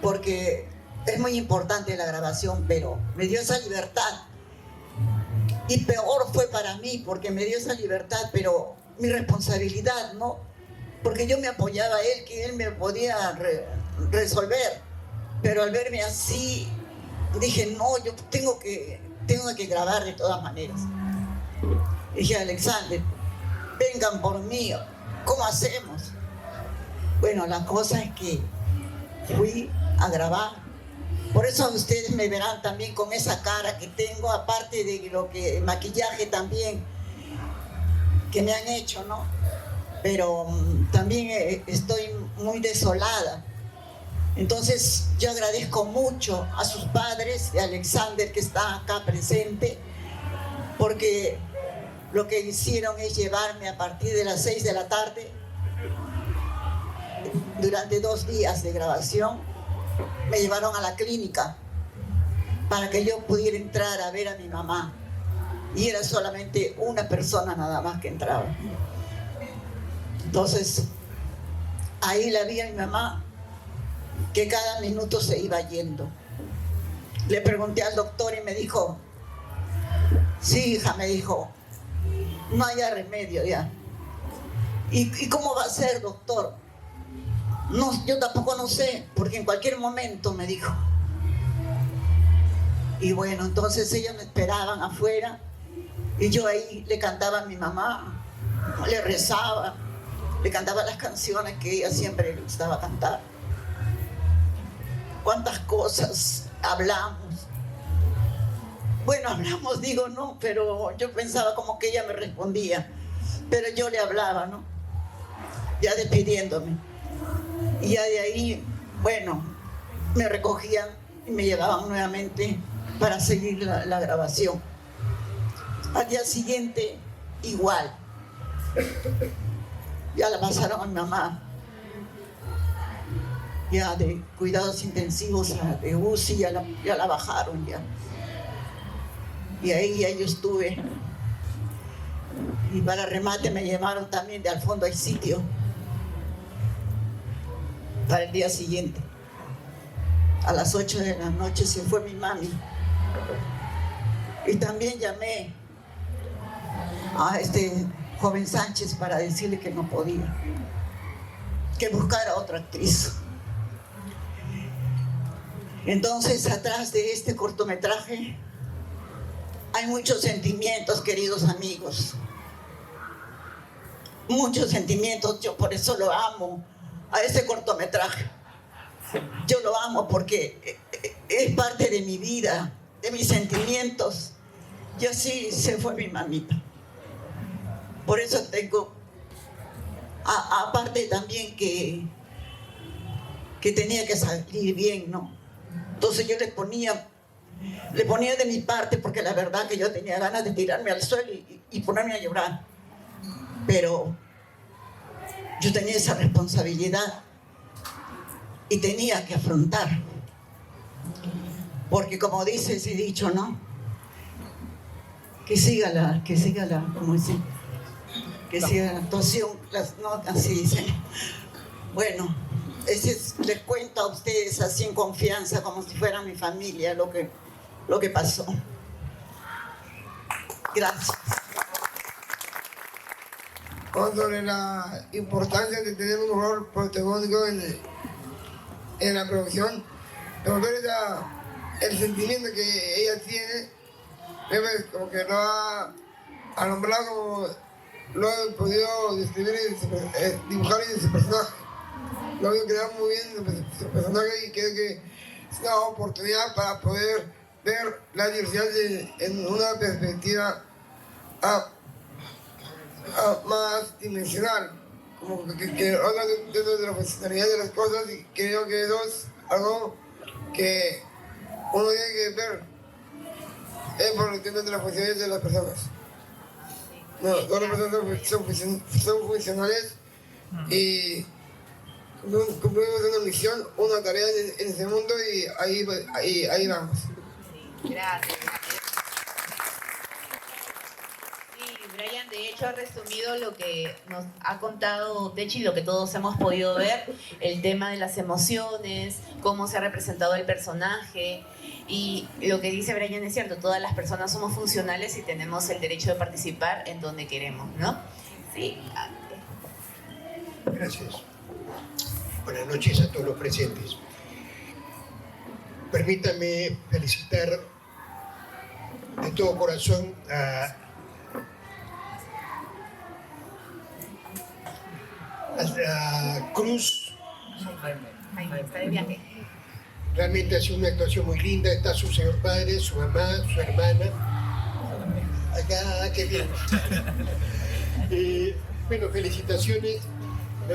porque es muy importante la grabación, pero me dio esa libertad. Y peor fue para mí, porque me dio esa libertad, pero mi responsabilidad, ¿no? Porque yo me apoyaba a él, que él me podía resolver. Pero al verme así, dije, no, yo tengo que grabar de todas maneras. Dije, Alexander, vengan por mí, ¿cómo hacemos? Bueno, la cosa es que fui a grabar. Por eso ustedes me verán también con esa cara que tengo, aparte de el maquillaje también que me han hecho, ¿no? pero también estoy muy desolada. Entonces yo agradezco mucho a sus padres, de Alexander, que está acá presente, porque lo que hicieron es llevarme a partir de las 6 de la tarde, durante 2 días de grabación, me llevaron a la clínica para que yo pudiera entrar a ver a mi mamá. Y era solamente una persona nada más que entraba. Entonces, ahí la vi a mi mamá, que cada minuto se iba yendo. Le pregunté al doctor y me dijo, sí, hija, me dijo, no haya remedio ya. ¿Y cómo va a ser, doctor? No, yo tampoco no sé, porque en cualquier momento, me dijo. Y bueno, entonces ellos me esperaban afuera y yo ahí le cantaba a mi mamá, le rezaba, le cantaba las canciones que ella siempre le gustaba cantar. ¿Cuántas cosas hablamos? Bueno, hablamos, digo, no, pero yo pensaba como que ella me respondía, pero yo le hablaba, ¿no? Ya despidiéndome. Y ya de ahí, bueno, me recogían y me llevaban nuevamente para seguir la grabación. Al día siguiente, igual. Ya la pasaron a mi mamá. Ya de cuidados intensivos, de UCI, ya la bajaron ya. Y ahí ya yo estuve. Y para remate me llevaron también de al fondo hay sitio. Para el día siguiente. A las 8 de la noche se fue mi mami. Y también llamé a este joven Sánchez para decirle que no podía, que buscara otra actriz. Entonces, atrás de este cortometraje hay muchos sentimientos, queridos amigos. Muchos sentimientos, yo por eso lo amo, a ese cortometraje. Yo lo amo porque es parte de mi vida, de mis sentimientos. Y así se fue mi mamita. Por eso tengo, aparte también que tenía que salir bien, ¿no? Entonces yo le ponía de mi parte, porque la verdad que yo tenía ganas de tirarme al suelo y ponerme a llorar. Pero yo tenía esa responsabilidad y tenía que afrontar. Porque como dice ese dicho, ¿no? Que siga la, ¿cómo dice? Que siga la actuación, no, así dicen. Bueno, les cuento a ustedes así en confianza, como si fuera mi familia, lo que pasó. Gracias. Sobre la importancia de tener un rol protagónico en la producción, pero ver el sentimiento que ella tiene, como que lo ha nombrado, como lo he podido describir y dibujar en ese personaje. Lo veo quedar muy bien ese personaje y creo que es una oportunidad para poder ver la diversidad en una perspectiva más dimensional, como que habla dentro de la funcionalidad de las cosas, y creo que eso es algo que uno tiene que ver por el tema de las funcionalidades de las personas. No, todas las personas son funcionales y cumplimos una misión, una tarea en ese mundo y ahí vamos. Gracias. Brian, de hecho, ha resumido lo que nos ha contado Techi, lo que todos hemos podido ver, el tema de las emociones, cómo se ha representado el personaje. Y lo que dice Brian es cierto, todas las personas somos funcionales y tenemos el derecho de participar en donde queremos, ¿no? Sí. Gracias. Buenas noches a todos los presentes. Permítanme felicitar de todo corazón a Cruz. Está de viaje. Realmente ha sido una actuación muy linda. Está su señor padre, su mamá, su hermana. Acá, qué bien. Bueno, felicitaciones, ¿no?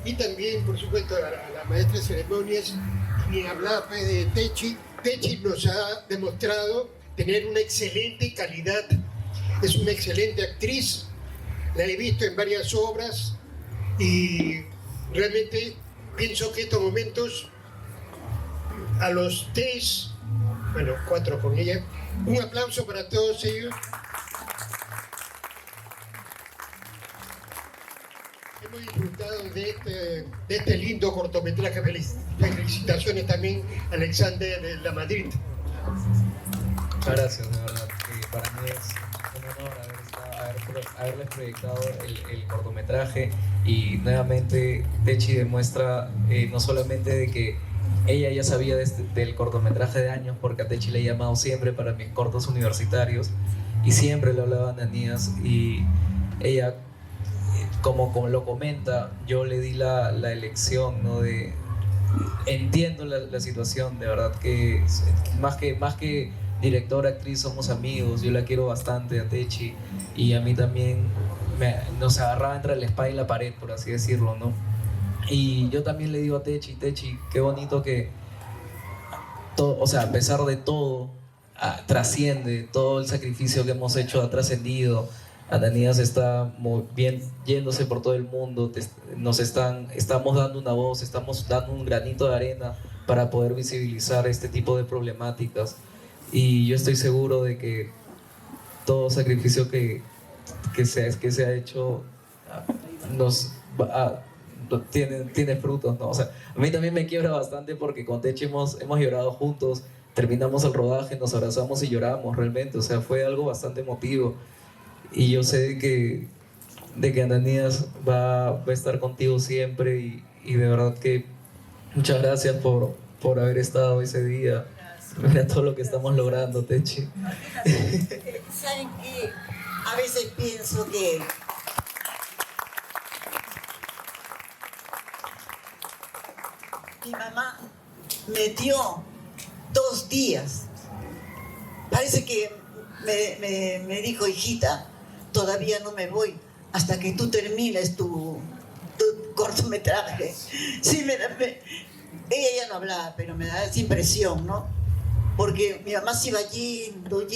Y también, por supuesto, a la maestra de ceremonias, ni hablar pues, de Techi. Techi nos ha demostrado tener una excelente calidad, es una excelente actriz, la he visto en varias obras y realmente pienso que estos momentos, a los 3, bueno, 4 con ella, un aplauso para todos ellos. Hemos disfrutado de este lindo cortometraje. Felicitaciones también a Alexander de la Madrid. Muchas gracias, de verdad. Para mí es un honor haberles proyectado el cortometraje y nuevamente Techi demuestra no solamente de que ella ya sabía del cortometraje de años, porque a Techi le he llamado siempre para mis cortos universitarios y siempre le hablaba a Ananías y ella, como lo comenta, yo le di la elección, ¿no? Entiendo la situación, de verdad que más que directora, actriz, somos amigos, yo la quiero bastante a Techi y a mí también nos agarraba entre la espada y la pared, por así decirlo, ¿no? Y yo también le digo a Techi, qué bonito que todo, o sea, a pesar de todo, trasciende, todo el sacrificio que hemos hecho ha trascendido. Ananías está muy bien yéndose por todo el mundo, estamos dando una voz, estamos dando un granito de arena para poder visibilizar este tipo de problemáticas y yo estoy seguro de que todo sacrificio que se ha hecho tiene frutos, ¿no? O sea, a mí también me quiebra bastante porque con Techi hemos llorado juntos, terminamos el rodaje, nos abrazamos y lloramos realmente, o sea, fue algo bastante emotivo. Y yo sé de que Ananías va a estar contigo siempre y de verdad que muchas gracias por haber estado ese día. Mira todo lo que estamos logrando, Techi. ¿Saben qué? A veces pienso que mi mamá me dio 2 días. Parece que me dijo, hijita, todavía no me voy hasta que tú termines tu cortometraje. Sí, ella ya no hablaba, pero me da esa impresión, ¿no? Porque mi mamá se iba yendo,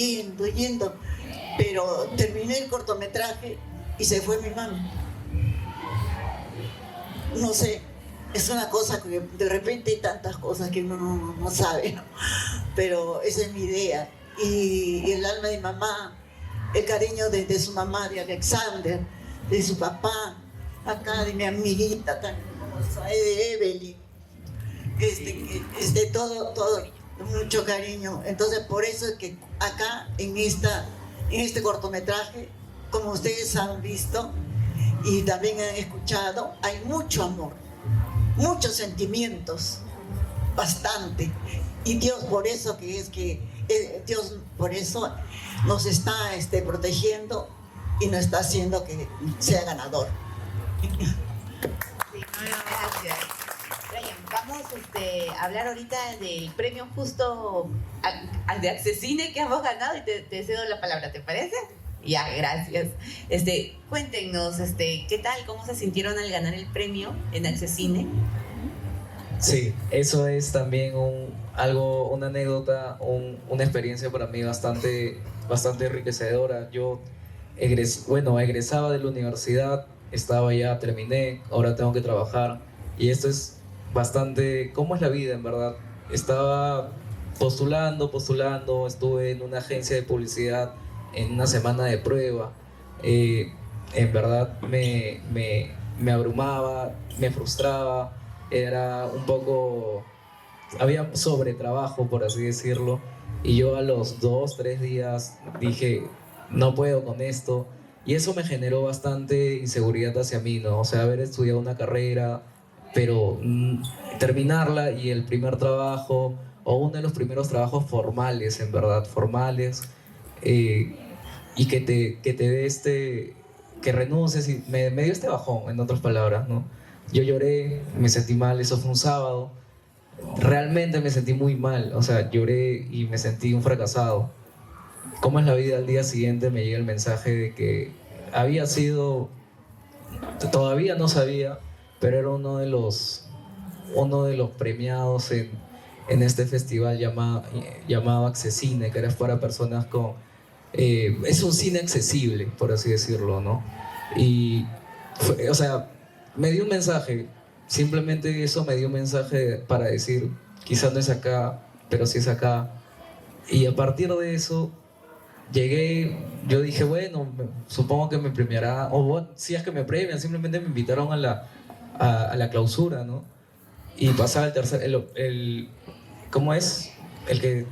pero terminé el cortometraje y se fue mi mami. No sé, es una cosa que de repente hay tantas cosas que uno no sabe, ¿no? Pero esa es mi idea. Y el alma de mi mamá, el cariño de su mamá, de Alexander, de su papá, acá de mi amiguita, de Evelyn, todo, mucho cariño. Entonces por eso es que acá en este cortometraje, como ustedes han visto y también han escuchado, hay mucho amor, muchos sentimientos, bastante. Y Dios por eso Dios por eso nos está protegiendo y nos está haciendo que sea ganador. Gracias. Brian, vamos a hablar ahorita del premio justo de Accescine que hemos ganado y te cedo la palabra, ¿te parece? Ya, gracias. Cuéntenos, ¿qué tal? ¿Cómo se sintieron al ganar el premio en Accescine? Sí, eso es también una anécdota, una experiencia para mí bastante enriquecedora. Yo egresaba de la universidad, terminé, ahora tengo que trabajar y esto es bastante, ¿cómo es la vida en verdad? Estaba postulando, estuve en una agencia de publicidad en una semana de prueba, en verdad me abrumaba, me frustraba, era un poco, había sobretrabajo por así decirlo y yo a los 2-3 días dije no puedo con esto y eso me generó bastante inseguridad hacia mí, ¿no? O sea, haber estudiado una carrera pero terminarla y el primer trabajo o uno de los primeros trabajos formales, en verdad, formales, y que te dé que renuncies y me dio este bajón, en otras palabras, ¿no? Yo lloré, me sentí mal, eso fue un sábado, realmente me sentí muy mal, o sea, lloré y me sentí un fracasado. ¿Cómo es la vida? Al día siguiente me llega el mensaje de que había sido, todavía no sabía, pero era uno de los premiados en este festival llamado Accescine, que era para personas con... es un cine accesible, por así decirlo, ¿no? Y, o sea, me dio un mensaje, simplemente eso me dio un mensaje para decir, quizás no es acá, pero sí es acá. Y a partir de eso, llegué, yo dije, bueno, supongo que me premiará, o bueno, si es que me premian, simplemente me invitaron a la clausura, ¿no? Y pasaba el tercer, ¿cómo es? El que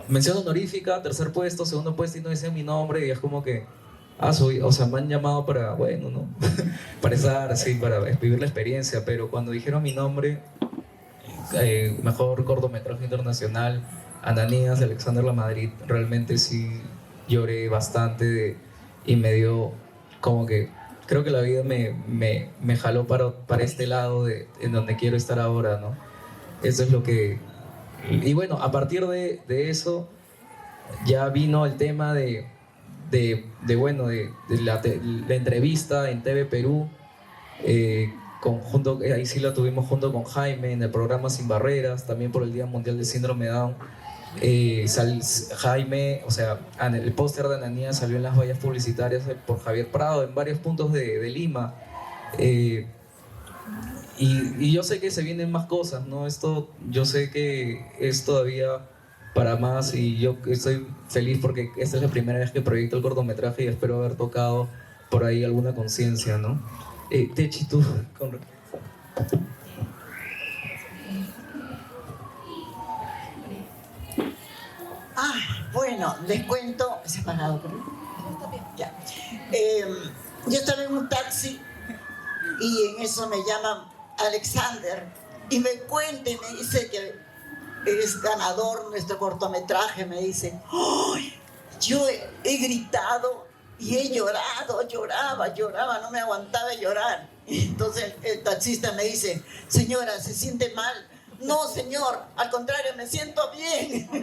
mención honorífica, tercer puesto, segundo puesto, y no decían mi nombre, y es como que, o sea, me han llamado para, bueno, ¿no? Para estar así, para vivir la experiencia, pero cuando dijeron mi nombre, mejor cortometraje internacional, Ananías, Alexander Lamadrid, realmente sí lloré bastante y me dio como que, creo que la vida me jaló para este lado en donde quiero estar ahora, ¿no? Eso es lo que... Y bueno, a partir de eso ya vino el tema de la entrevista en TV Perú, ahí sí la tuvimos junto con Jaime en el programa Sin Barreras, también por el Día Mundial del Síndrome de Down. Jaime, o sea, el póster de Ananías salió en las vallas publicitarias por Javier Prado en varios puntos de Lima. Y yo sé que se vienen más cosas, ¿no? Yo sé que es todavía para más, y yo estoy feliz porque esta es la primera vez que proyecto el cortometraje y espero haber tocado por ahí alguna conciencia, ¿no? Techi, tú, con... Bueno, les cuento, se ha apagado, creo. Ya. Yo estaba en un taxi y en eso me llama Alexander y me cuenta y me dice que es ganador nuestro cortometraje. Me dice, ¡ay! Yo he gritado y he llorado, lloraba, no me aguantaba de llorar. Y entonces el taxista me dice, señora, ¿se siente mal? No, señor, al contrario, me siento bien. Me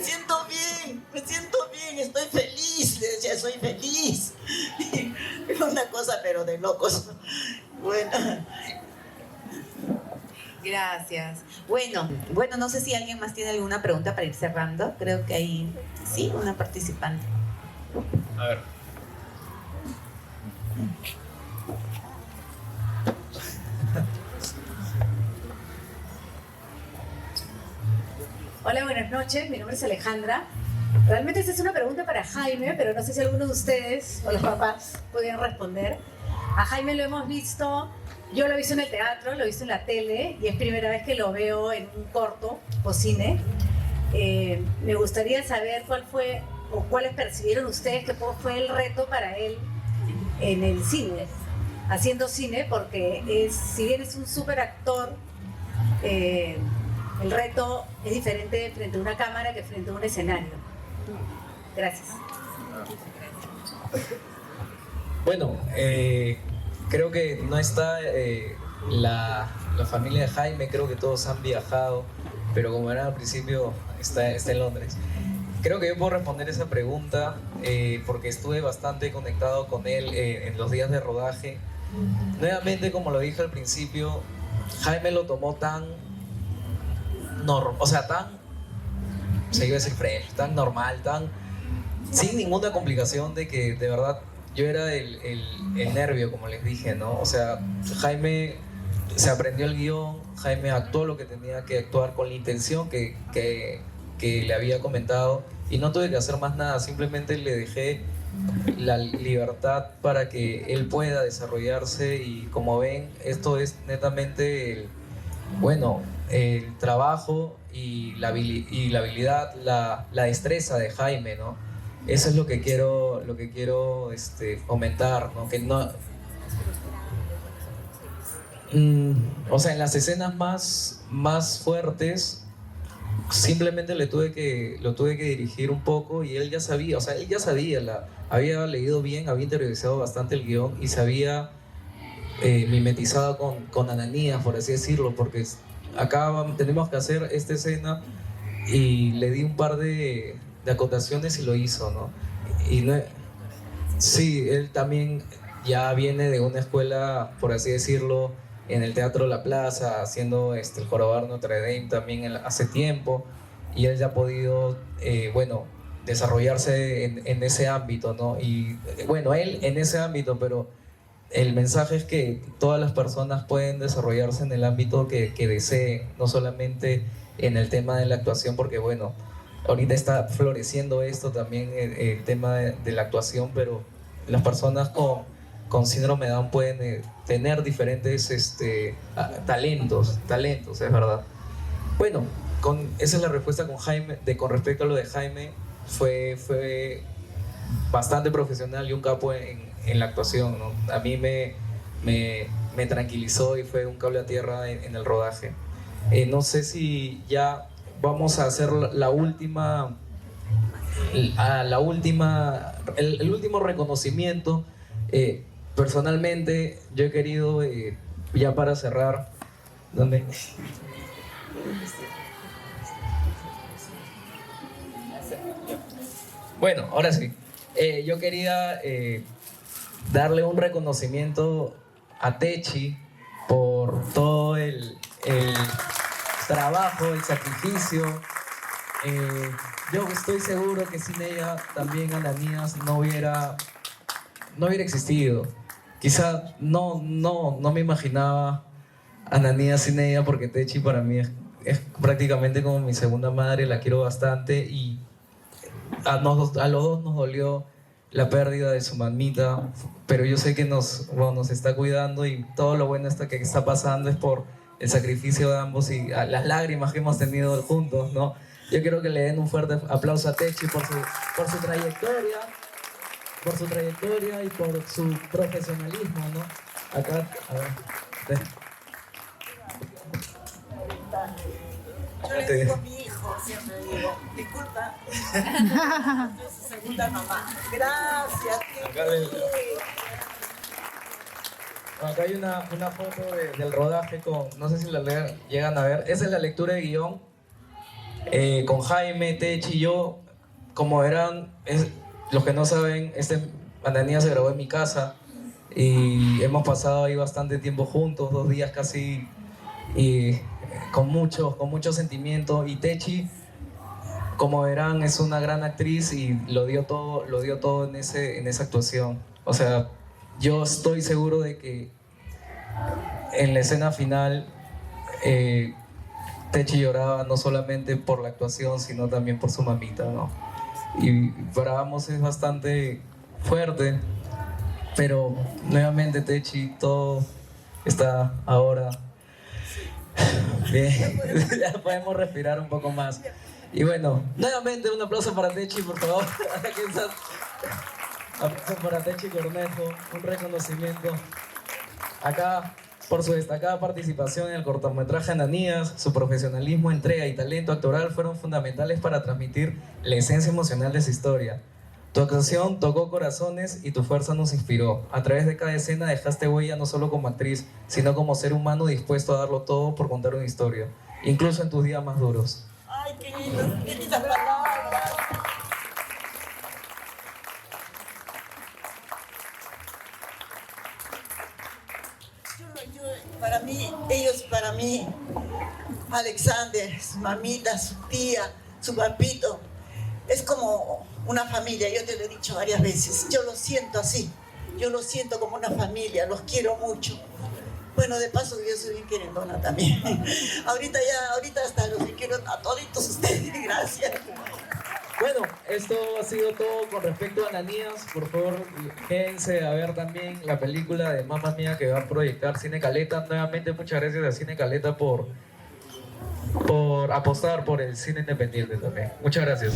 siento bien, estoy feliz. Le decía, soy feliz. Era una cosa, pero de locos. Bueno. Gracias. Bueno, no sé si alguien más tiene alguna pregunta para ir cerrando. Creo que hay, sí, una participante. A ver. Hola, buenas noches. Mi nombre es Alejandra. Realmente esta es una pregunta para Jaime, pero no sé si alguno de ustedes o los papás podrían responder. A Jaime lo hemos visto, yo lo he visto en el teatro, lo he visto en la tele y es primera vez que lo veo en un corto o cine. Me gustaría saber cuál fue o cuáles percibieron ustedes que fue el reto para él en el cine, haciendo cine, porque si bien es un súper actor, el reto es diferente frente a una cámara que frente a un escenario. Gracias. Bueno, creo que no está la familia de Jaime, creo que todos han viajado, pero como era al principio, está en Londres. Creo que yo puedo responder esa pregunta porque estuve bastante conectado con él en los días de rodaje. Nuevamente, como lo dije al principio, Jaime lo tomó tan normal, sin ninguna complicación, de que de verdad yo era el nervio, como les dije, ¿no? O sea, Jaime se aprendió el guión, Jaime actuó lo que tenía que actuar con la intención que le había comentado, y no tuve que hacer más nada, simplemente le dejé la libertad para que él pueda desarrollarse. Y como ven, esto es netamente el trabajo y la habilidad, la destreza de Jaime, ¿no? Eso es lo que quiero comentar, ¿no? Que no, o sea, en las escenas más fuertes simplemente lo tuve que dirigir un poco, y él ya sabía, había leído bien, había interiorizado bastante el guión y se había mimetizado con Ananías, por así decirlo, porque acá tenemos que hacer esta escena y le di un par de acotaciones y lo hizo, ¿no? Sí, él también ya viene de una escuela, por así decirlo, en el Teatro La Plaza, haciendo el Jorobado Notre Dame también hace tiempo, y él ya ha podido, bueno, desarrollarse en ese ámbito, ¿no? Y bueno, él en ese ámbito, pero el mensaje es que todas las personas pueden desarrollarse en el ámbito que deseen, no solamente en el tema de la actuación, porque bueno, ahorita está floreciendo esto también, el tema de la actuación, pero las personas con síndrome de Down pueden tener diferentes talentos, es verdad. Bueno, esa es la respuesta con Jaime, con respecto a lo de Jaime, fue bastante profesional y un capo en la actuación, ¿no? A mí me tranquilizó y fue un cable a tierra en el rodaje. No sé si ya vamos a hacer el último reconocimiento. Personalmente, yo he querido, ya para cerrar, ¿dónde? Bueno, ahora sí. Yo quería darle un reconocimiento a Techi por todo el trabajo, el sacrificio. Yo estoy seguro que sin ella también Ananías no hubiera existido. Quizá no me imaginaba Ananías sin ella, porque Techi para mí es prácticamente como mi segunda madre, la quiero bastante, y a los dos nos dolió la pérdida de su mamita, pero yo sé que nos está cuidando, y todo lo bueno que está pasando es por el sacrificio de ambos y las lágrimas que hemos tenido juntos, ¿no? Yo quiero que le den un fuerte aplauso a Techi por su trayectoria, y por su profesionalismo, ¿no? Acá, a ver. Yo le digo a mi hijo, siempre digo, disculpa, yo soy su segunda mamá. Gracias, Acá hay una foto del rodaje no sé si la llegan a ver. Esa es la lectura de guión con Jaime, Techi y yo. Como los que no saben, Ananías se grabó en mi casa y hemos pasado ahí bastante tiempo juntos, 2 días casi, y con mucho sentimiento. Y Techi, como verán, es una gran actriz y lo dio todo en esa actuación. O sea, yo estoy seguro de que en la escena final Techi lloraba no solamente por la actuación, sino también por su mamita, ¿no? Y para ambos es bastante fuerte, pero nuevamente Techi, todo está ahora bien. Ya podemos respirar un poco más. Y bueno, nuevamente un aplauso para Techi, por favor. Aplauso para Techi Cornejo, un reconocimiento acá por su destacada participación en el cortometraje Ananías. Su profesionalismo, entrega y talento actoral fueron fundamentales para transmitir la esencia emocional de su historia. Tu actuación tocó corazones y tu fuerza nos inspiró. A través de cada escena dejaste huella no solo como actriz, sino como ser humano dispuesto a darlo todo por contar una historia, incluso en tus días más duros. Ay, qué lindas palabras. Para mí, Alexander, su mamita, su tía, su papito, es como una familia. Yo te lo he dicho varias veces, yo lo siento así, yo lo siento como una familia, los quiero mucho. Bueno, de paso yo soy bien querendona también. ahorita hasta los quiero a toditos ustedes, gracias. Bueno, esto ha sido todo con respecto a Ananías. Por favor, quédense a ver también la película de Mamma Mía que va a proyectar Cine Caleta. Nuevamente, muchas gracias a Cine Caleta por apostar por el cine independiente también. Muchas gracias.